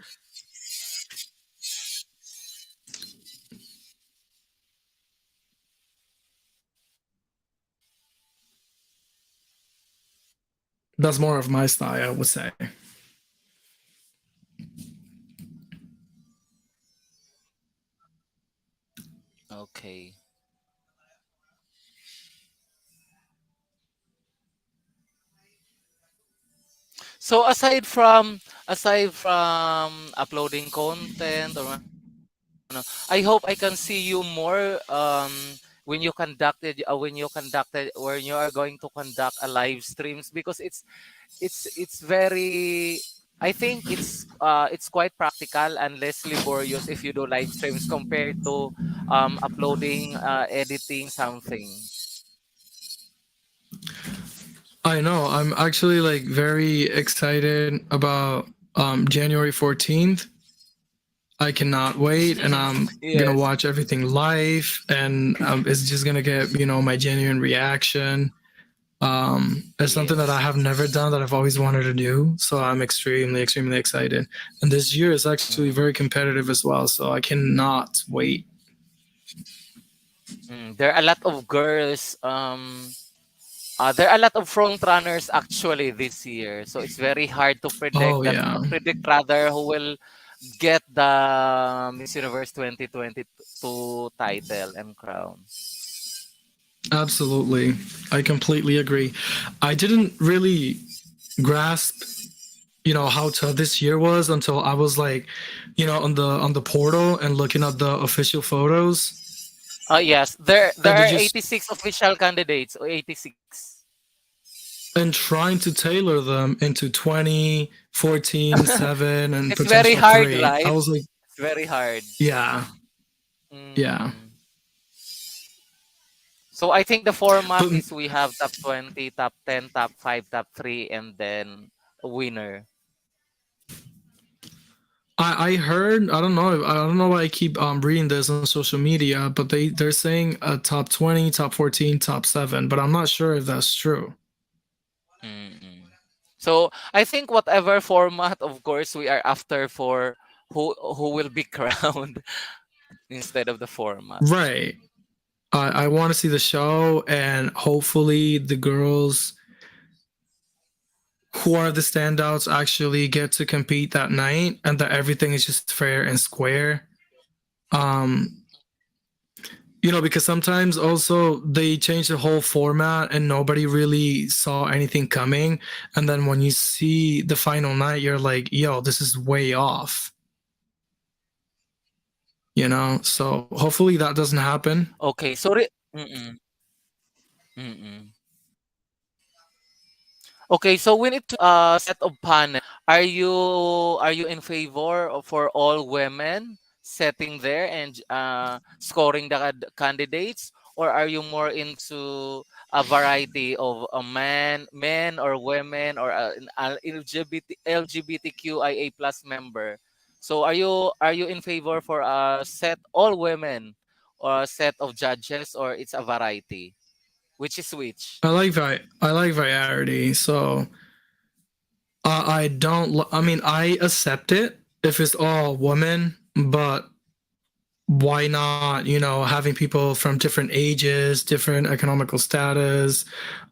That's more of my style, I would say. Okay. So aside from uploading content or I hope I can see you more when you are going to conduct a live streams because it's very I think it's quite practical and less laborious if you do live streams compared to uploading editing something. I know. I'm actually like very excited about January 14th. I cannot wait, and I'm gonna Yes. watch everything live, and it's just gonna get my genuine reaction. It's something that I Yes. have never done that I've always wanted to do, so I'm extremely, extremely excited. And this year is actually Mm. very competitive as well, so I cannot wait. There are a lot of girls. There are a lot of front runners actually this year, so it's very hard to Oh yeah, predict rather who will get the Miss Universe 2022 title and crown. absolutely. I completely agree. I didn't really grasp how tough this year was until I was like on the portal and looking at the official photos, Yes, there and they are just 86 official candidates. 86. and trying to tailor them into 20, 14, 7, and It's very potential hard, 3. I right? was like, It's very hard. yeah, yeah. Mm. So I think the format But is we have top 20, top 10, top 5, top 3, and then a winner. I heard, I don't know why I keep reading this on social media, but they're saying a top 20, top 14, top 7, but I'm not sure if that's true. Mm-mm. So I think whatever format, of course, we are after for who will be crowned instead of the format. Right. I want to see the show, and hopefully the girls who are the standouts actually get to compete that night, and that everything is just fair and square. Um, because sometimes also they change the whole format and nobody really saw anything coming. And then when you see the final night, you're like, yo, this is way off, So hopefully that doesn't happen. Okay, so mm-mm, mm-mm. Okay, so when it set of panel, are you in favor of for all women setting there and scoring the candidates, or are you more into a variety of men or women or an LGBTQIA plus member? So are you in favor for a set all women or a set of judges, or it's a variety? Which is which? I like variety, so I don't. I mean, I accept it if it's all women, but why not, having people from different ages, different economical status,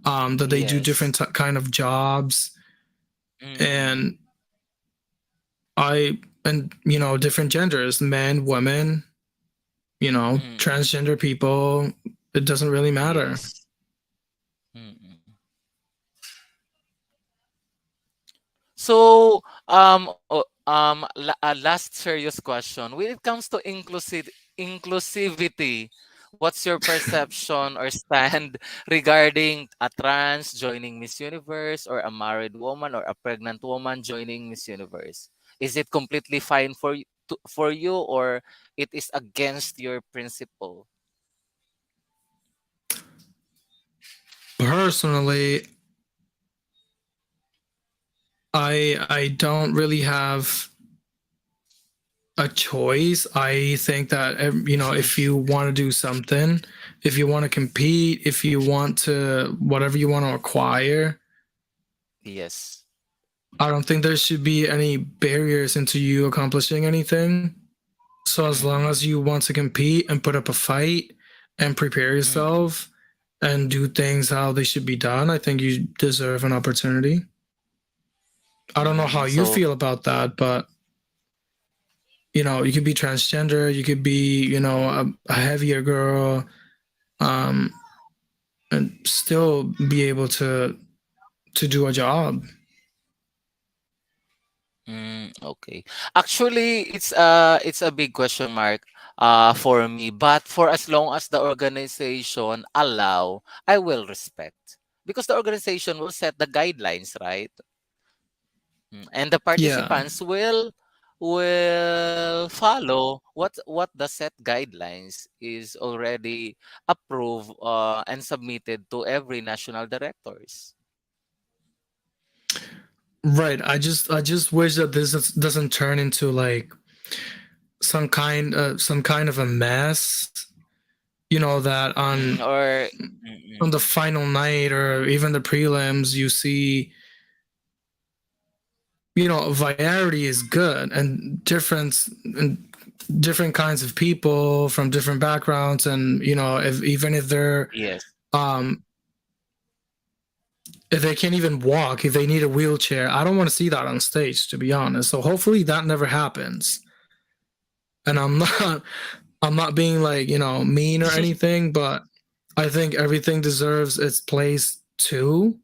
that they do Yes. different kind of jobs, Mm-mm. and different genders, men, women, Mm-mm. transgender people. It doesn't really matter. Yes. Mm-mm. So, last serious question. When it comes to inclusivity, what's your perception or stand regarding a trans joining Miss Universe, or a married woman or a pregnant woman joining Miss Universe? Is it completely fine for you, or it is against your principle? Personally, I don't really have a choice. I think that if you want to do something, if you want to compete, if you want to whatever you want to acquire, Yes. I don't think there should be any barriers into you accomplishing anything. So as long as Mm-mm. you want to compete and put up a fight and prepare Mm-mm. yourself and do things how they should be done, I think you deserve an opportunity. I don't know how you So, feel about that, but you could be transgender, you could be, a heavier girl, um, and still be able to do a job. okay. Actually, it's a big question mark for me, but for as long as the organization allow, I will respect, because the organization will set the guidelines, right? And the Yeah. participants will follow what the set guidelines is already approved and submitted to every national directors. Right. I just wish that doesn't turn into like some kind of a mess. That Or on the mm-mm. final night or even the prelims, you see, variety is good, and different kinds of people from different backgrounds, and even Yes. um if they can't even walk, if they need a wheelchair, I don't want to see that on stage, to be honest. So hopefully that never happens. And I'm not being like, mean or anything, but I think everything deserves its place too.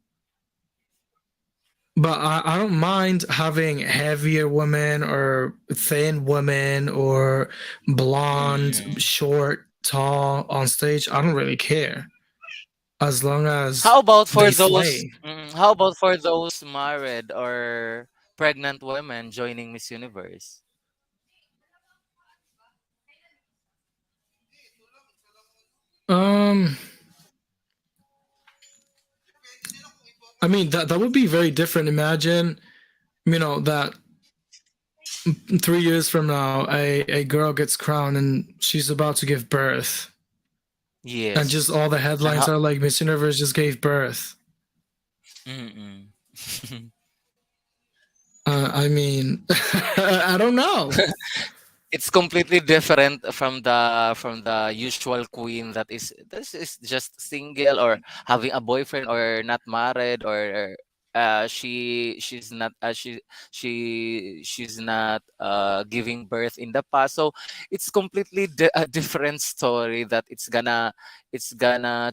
But I don't mind having heavier women or thin women or blonde, Mm. short, tall on stage. I don't really care as long as How about they for those? slay. How about for those married or pregnant women joining Miss Universe? Um, I mean, that would be very different. Imagine, that 3 years from now, a girl gets crowned and she's about to give birth, and just Yes. all the And headlines how? are like Miss Universe just gave birth. Mm-mm. I mean, I don't know. It's completely different from the usual queen that is this is just single or having a boyfriend or not married or she's not she's not giving birth in the past. So it's completely a different story that it's gonna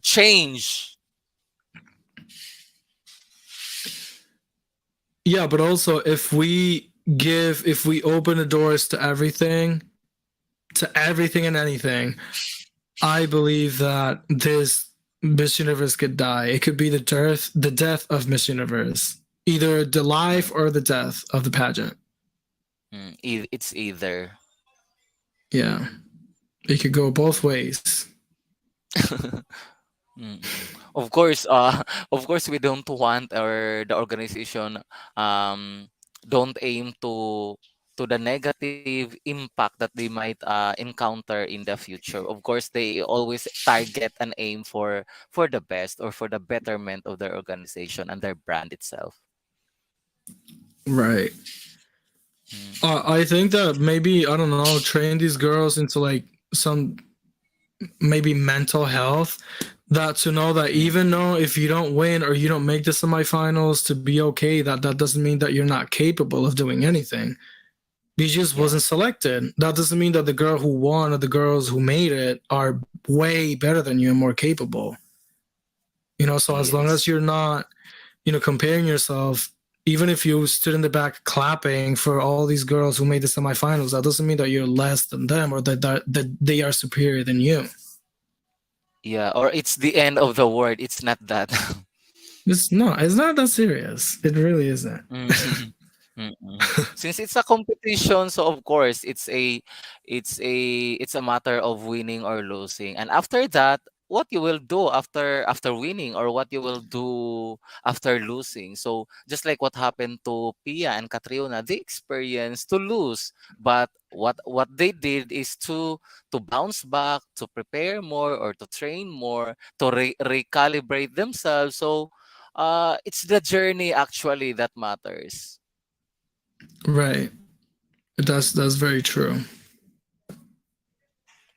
change. Yeah, but also if we open the doors to everything and anything, I believe that this Miss Universe could die. It could be the death of Miss Universe, either the life Mm, or the death of the pageant. it's either. Yeah, it could go both ways. Mm. Of course, we don't want or the organization um, don't aim to the negative impact that they might encounter in the future. Of course, they always target and aim for the best or for the betterment of their organization and their brand itself. Right. Mm. I think that maybe I don't know, train these girls into like some maybe mental health, that to know that Mm. even though if you don't win or you don't make the semifinals, to be okay, that doesn't mean that you're not capable of doing anything. You just Yeah. wasn't selected. That doesn't mean that the girl who won or the girls who made it are way better than you and more capable. So as long as Yes. you're not, comparing yourself, even if you stood in the back clapping for all these girls who made the semifinals, that doesn't mean that you're less than them or that they are superior than you. Yeah. Or it's the end of the world. It's not that. It's not that serious. It really isn't. Mm. Mm. Since it's a competition, so of course it's a matter of winning or losing. And after that, what you will do after winning or what you will do after losing. So just like what happened to Pia and Catriona, they experienced to lose, but what they did is to bounce back, to prepare more or to train more, to recalibrate themselves. So it's the journey actually that matters. Right. That's very true.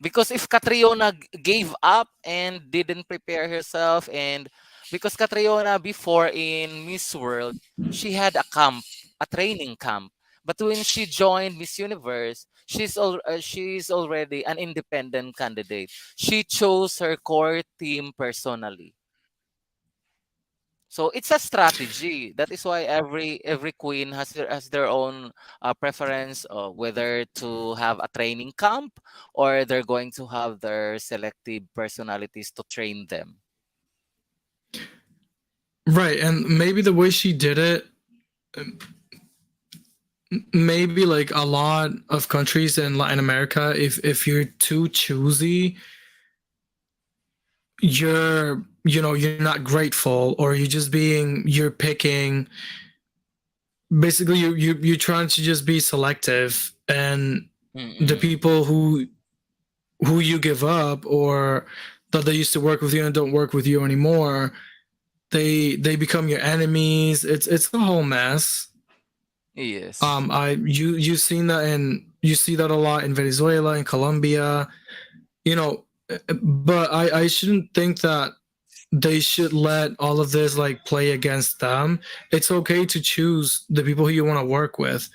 Because if Catriona gave up and didn't prepare herself, and because Catriona before in Miss World, she had a camp, a training camp. But when she joined Miss Universe, she's already an independent candidate. She chose her core team personally. So it's a strategy. That is why every queen has their own preference, whether to have a training camp or they're going to have their selective personalities to train them. Right. And maybe the way she did it, maybe like a lot of countries in Latin America, if you're too choosy, you're not grateful, or you're picking, basically you're trying to just be selective, and the Mm-mm. people who you give up, or that they used to work with you and don't work with you anymore, they become your enemies. It's a whole mess. Yes. You've seen that, and you see that a lot in Venezuela and Colombia, you know but I shouldn't think that they should let all of this like play against them. It's okay to choose the people who you want to work with.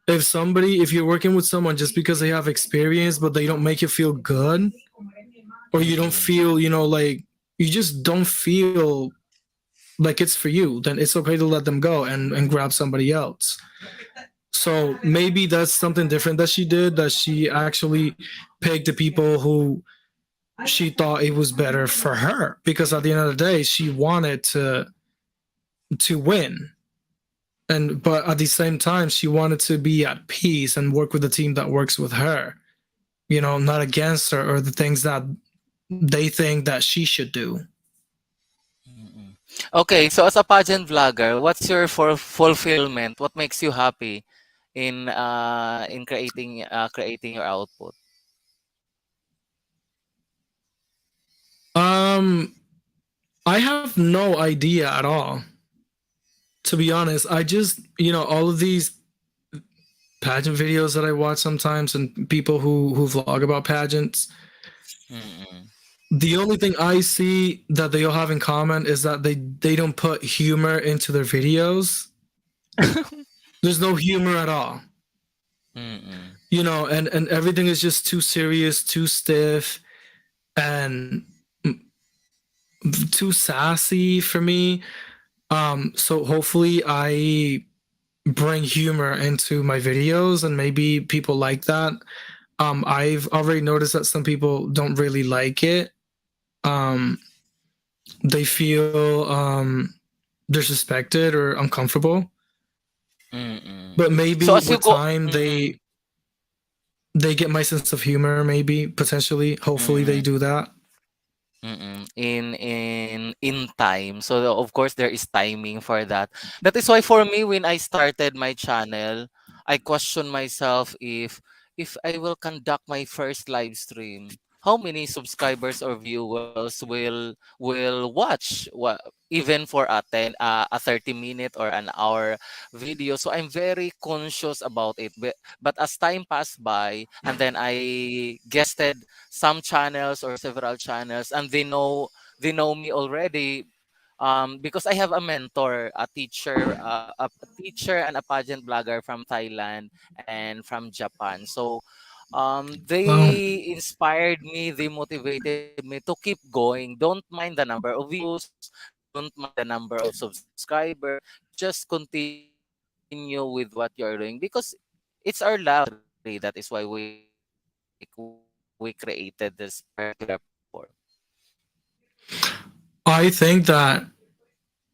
If you're working with someone just because they have experience but they don't make you feel good, or you don't Mm-mm. feel, like you just don't feel like it's for you, then it's okay to let them go and grab somebody else. So maybe that's something different that she did, that she actually picked the people who she thought it was better for her, because at the end of the day she wanted to win, and but at the same time she wanted to be at peace and work with a team that works with her, not against her or the things that they think that she should do. Mm-mm. Okay, so as a pageant vlogger, what's your fulfillment? What makes you happy in creating your output? Um, I have no idea at all. To be honest, I just, all of these pageant videos that I watch sometimes and people who vlog about pageants, Mm-mm. the only thing I see that they all have in common is that they don't put humor into their videos. There's no humor at all. Mm-mm. And everything is just too serious, too stiff, and too sassy for me. So hopefully I bring humor into my videos and maybe people like that. I've already noticed that some people don't really like it. Um, they feel disrespected or uncomfortable. Mm-mm. But So maybe as you with go, time mm-mm, they get my sense of humor. Maybe potentially, hopefully they mm-mm. do that. In time. So of course there is timing for that. That is why for me when I started my channel, I question myself if I will conduct my first live stream, how many subscribers or viewers will watch even for a 30-minute or an hour video. So I'm very conscious about it. But as time passed by and then I guested some channels or several channels and they know me already because I have a mentor, a teacher and a pageant blogger from Thailand and from Japan. So Well, they inspired me, they motivated me to keep going. Don't mind the number of views, don't mind the number of subscribers. You just continue with what you're doing because it's our love actually. That is why we created this particular platform. I think that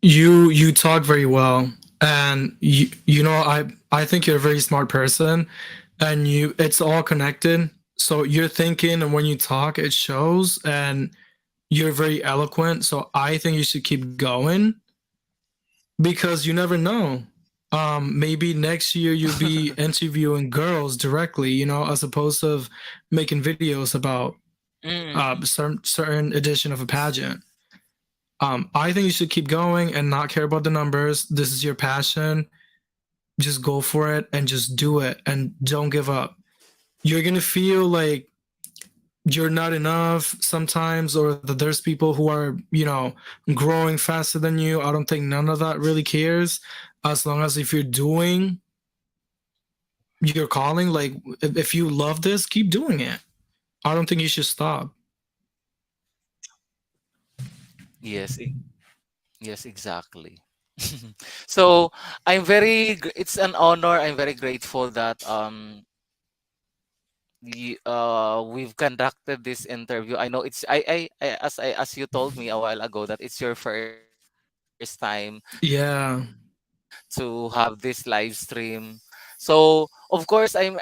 you talk very well, and I think you're a very smart person, and it's all connected. So you're thinking, and when you talk, it shows, and you're very eloquent. So I think you should keep going because you never know. Maybe next year you'll be interviewing girls directly, as opposed to making videos about Mm, certain edition of a pageant. I think you should keep going and not care about the numbers. This is your passion. Just go for it and just do it and don't give up. You're gonna feel like you're not enough sometimes, or that there's people who are, growing faster than you. I don't think none of that really cares. As long as if you're doing your calling, like if you love this, keep doing it. I don't think you should stop. yes, yes, exactly. So it's an honor. I'm very grateful that we've conducted this interview. I know as you told me a while ago that it's your first time Yeah. to have this live stream. So of course I'm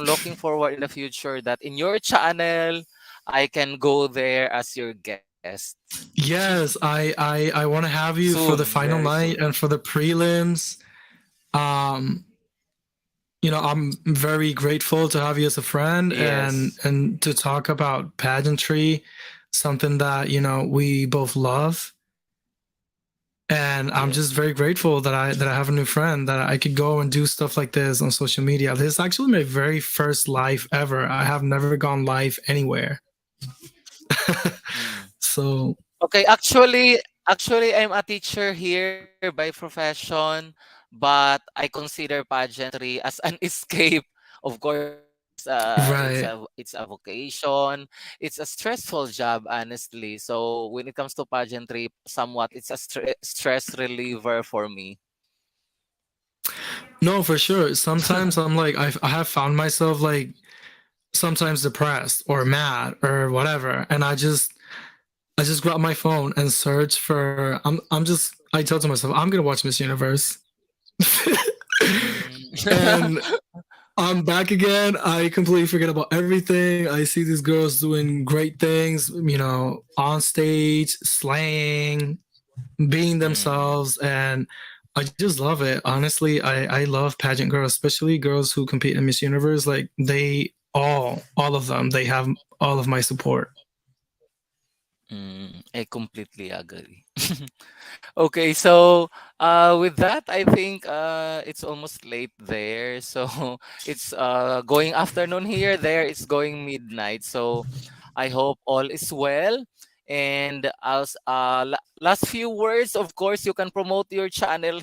looking forward in the future that in your channel I can go there as your guest Yes, I want to have you for the soon, final very night soon. and for the prelims. Um, I'm very grateful to have you as a friend, and Yes, and to talk about pageantry, something that we both love. And I'm just yes. very grateful that I have a new friend, that I could go and do stuff like this on social media. This is actually my very first live ever. I have never gone live anywhere. Mm. So Okay, actually, I'm a teacher here by profession, but I consider pageantry as an escape. Of course, right. it's a vocation. It's a stressful job, honestly. So when it comes to pageantry, somewhat it's a stress reliever for me. No, for sure. Sometimes I'm like I have found myself like sometimes depressed or mad or whatever, and I just grab my phone and search for. I tell to myself I'm gonna watch Miss Universe, Mm. and I'm back again. I completely forget about everything. I see these girls doing great things, on stage, slaying. being Mm. themselves, and I just love it. Honestly, I love pageant girls, especially girls who compete in Miss Universe. Like they all of them, they have all of my support. I completely agree. Okay, so with that, I think it's almost late there. So it's going afternoon here. There, it's going midnight. So I hope all is well. And as last few words, of course, you can promote your channel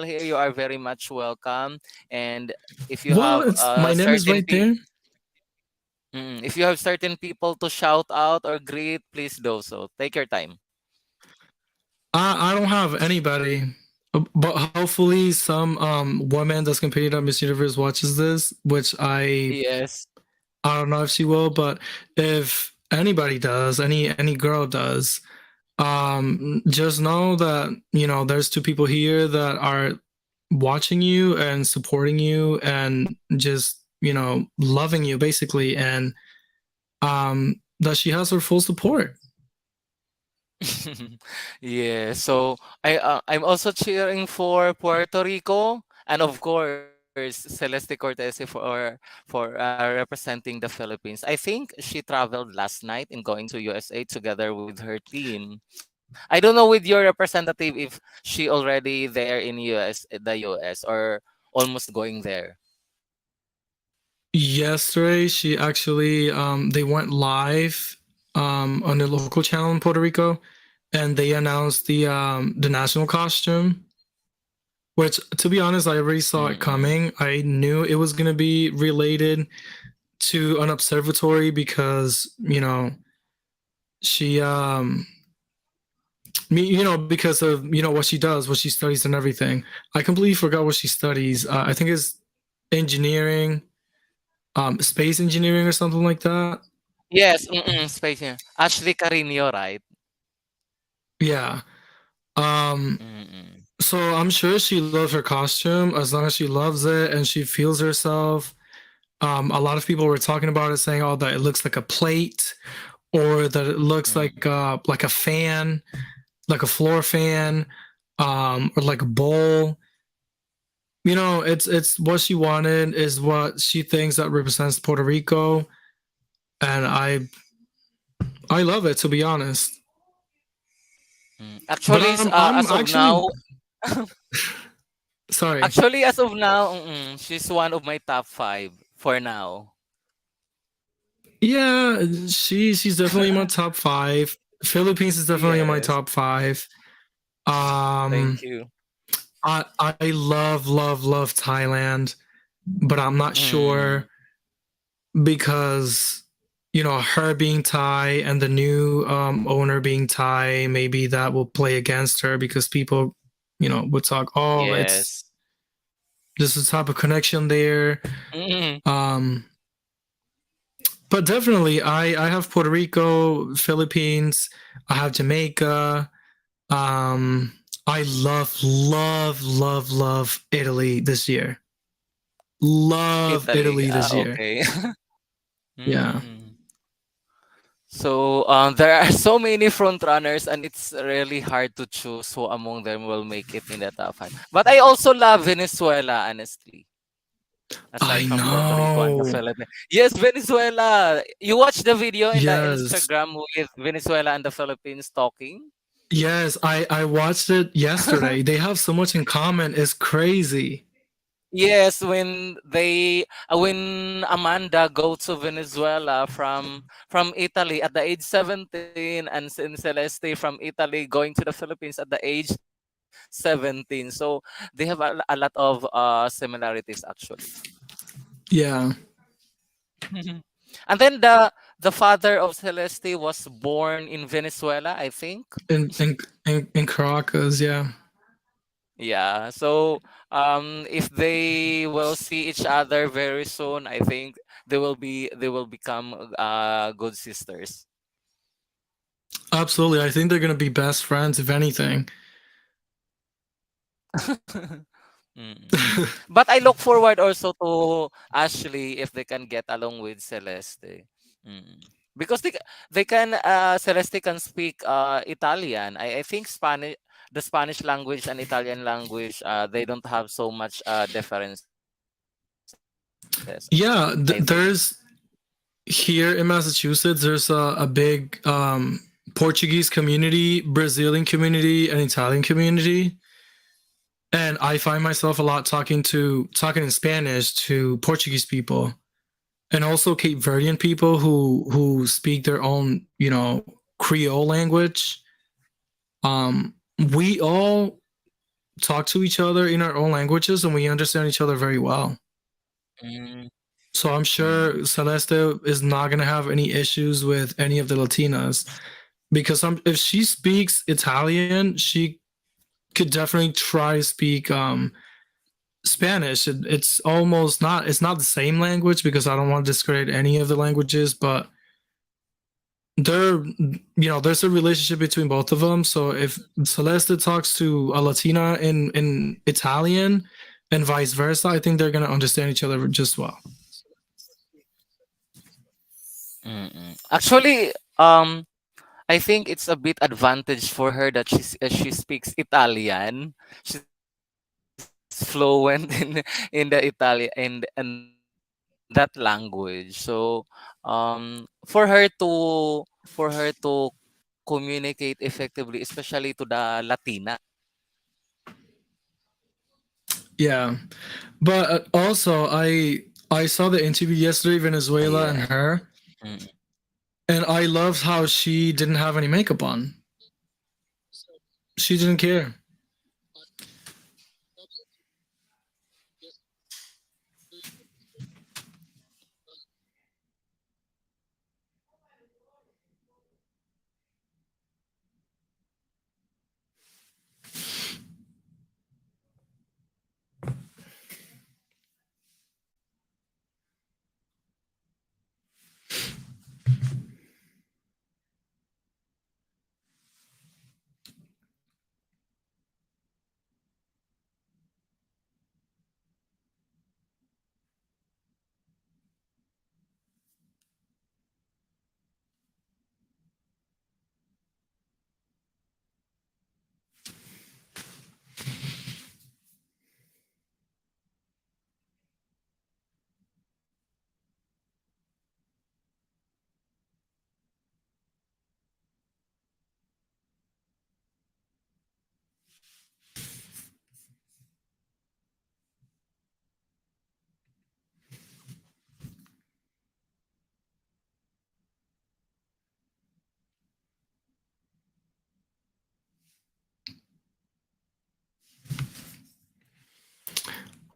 here. You are very much welcome. And if you Well, have it's my name is certain right there. if you have certain people to shout out or greet, please do so. Take your time. I don't have anybody, but hopefully some woman that's competing at Miss Universe watches this, which Yes. I don't know if she will, but if anybody does, any girl does, just know that there's two people here that are watching you and supporting you and just loving you basically, and that she has her full support. Yeah, so I'm also cheering for Puerto Rico and of course Celeste Cortese for representing the Philippines. I think she traveled last night in going to USA together with her team. I don't know with your representative if she already there in the US or almost going there. Yesterday she actually they went live on the local channel in Puerto Rico, and they announced the national costume, which to be honest I already saw it Mm-mm. coming. I knew it was going to be related to an observatory because she because of what she does, what she studies and everything. I completely forgot what she studies. I think it's engineering, space engineering or something like that. Yes, space. Yeah. Ashley Carino, right? Yeah. Um, Mm-mm. so I'm sure she loves her costume as long as she loves it and she feels herself. A lot of people were talking about it, saying, "Oh, that it looks like a plate, or that it looks Mm. like a fan, like a floor fan, or like a bowl." It's what she wanted, is what she thinks that represents Puerto Rico, and I love it, to be honest. But Actually, I'm as of actually now, sorry. actually as of now, she's one of my top five for now. Yeah, she's definitely in my top five. Philippines is definitely in my Yes, top five. thank Um, you. I love Thailand, but I'm not Mm, sure because her being Thai and the new owner being Thai, maybe that will play against her because people would talk, oh, it's yes. there's a type of connection there. Mm, Um, but definitely, I have Puerto Rico, Philippines, I have Jamaica. Um, I love Italy this year. Love Italy. Italy this year. Okay. Yeah. Mm. So there are so many front runners, and it's really hard to choose who among them will make it in the top five. But I also love Venezuela, honestly. Aside I from Puerto Rico and the know. Philippines. Yes, Venezuela. You watched the video in the Yes. Instagram with Venezuela and the Philippines talking? Yes, I watched it yesterday. They have so much in common. It's crazy. Yes, when Amanda go to Venezuela from Italy at the age 17 and Celeste from Italy going to the Philippines at the age 17. So they have a lot of similarities actually. Yeah. And then the father of Celeste was born in Venezuela, I think. In Caracas, yeah. Yeah. So if they will see each other very soon, I think they will become good sisters. Absolutely. I think they're gonna be best friends if anything. Mm. But I look forward also to Ashley if they can get along with Celeste. Mm. Because they can Celeste can speak Italian. I think Spanish the Spanish language and Italian language, they don't have so much differences, I think. Yeah, there's here in Massachusetts, there's a big Portuguese community, Brazilian community, and Italian community. And I find myself a lot talking in Spanish to Portuguese people, and also Cape Verdean people who speak their own, Creole language. We all talk to each other in our own languages, and we understand each other very well. Mm, So I'm mm, sure Celeste is not gonna have any issues with any of the Latinas because if she speaks Italian, she could definitely try to speak Spanish. It's almost not. It's not the same language because I don't want to discredit any of the languages, but there's a relationship between both of them. So if Celeste talks to a Latina in Italian and vice versa, I think they're gonna understand each other just well. Actually, I think it's a bit advantage for her that she speaks Italian. She's fluent in the Italian in that language. So, for her to communicate effectively, especially to the Latinas. Yeah, but also I saw the interview yesterday, Venezuela and Yeah. her, Mm. and I loved how she didn't have any makeup on. She didn't care.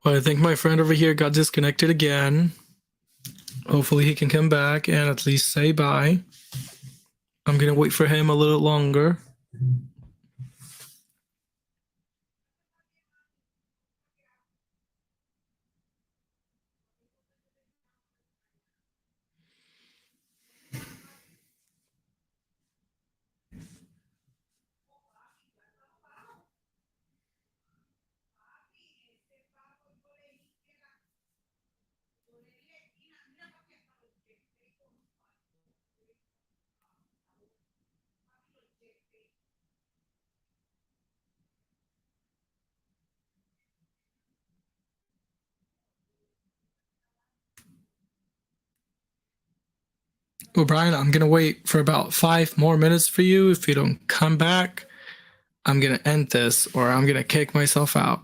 But I think my friend over here got disconnected again. Hopefully he can come back and at least say bye. I'm gonna wait for him a little longer. Well, Brian, I'm gonna wait for about 5 more minutes for you. If you don't come back, I'm gonna end this or I'm gonna kick myself out.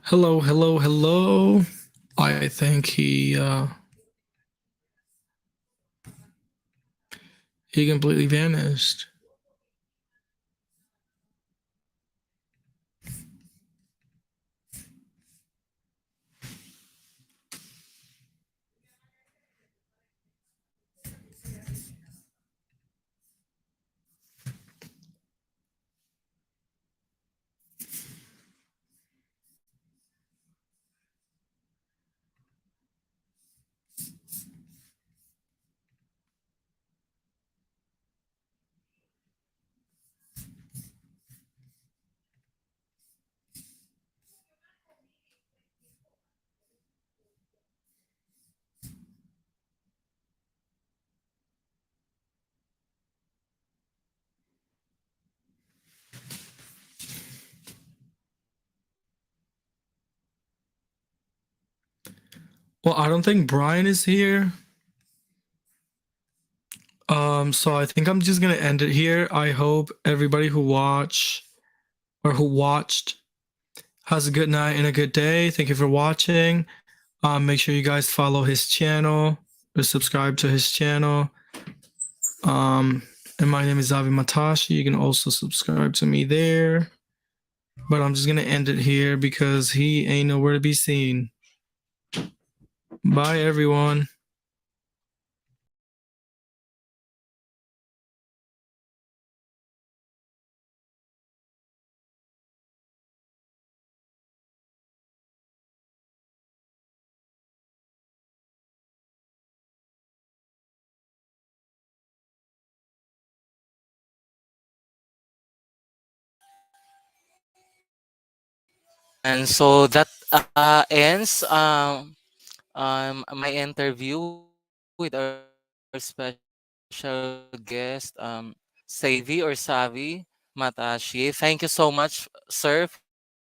Hello, hello, hello. I think he completely vanished. Well, I don't think Brian is here. So I think I'm just gonna end it here. I hope everybody who who watched has a good night and a good day. Thank you for watching. Make sure you guys follow his channel or subscribe to his channel. Um, and my name is Xavi Matashi. You can also subscribe to me there. But I'm just gonna end it here because he ain't nowhere to be seen. Bye, everyone. And so that ends my interview with our special guest, Savvy or Savvy Matashi. Thank you so much, sir,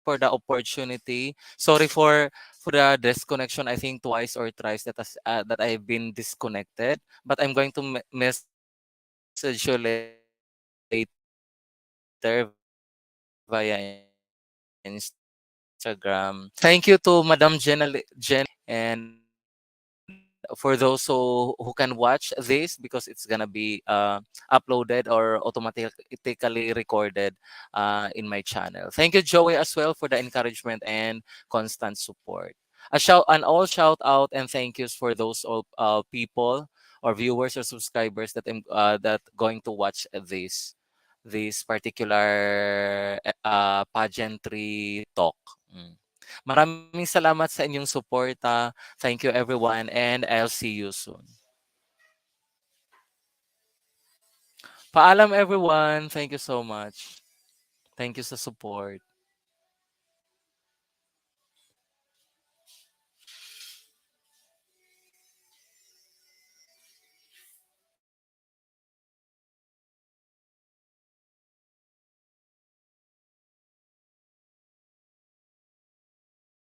for the opportunity. Sorry for the disconnection. I think twice or thrice that I've been disconnected. But I'm going to message you later via Instagram. Thank you to Madam Jenny and for those who can watch this because it's gonna be uploaded or automatically recorded in my channel. Thank you to Madam Joey as well for the encouragement and constant support. A shout and all shout out and thank yous for those people or viewers or subscribers that going to watch this particular pageantry talk. Mm. Maraming salamat sa inyong suporta. Thank you everyone and I'll see you soon. Paalam everyone. Thank you so much. Thank you sa support.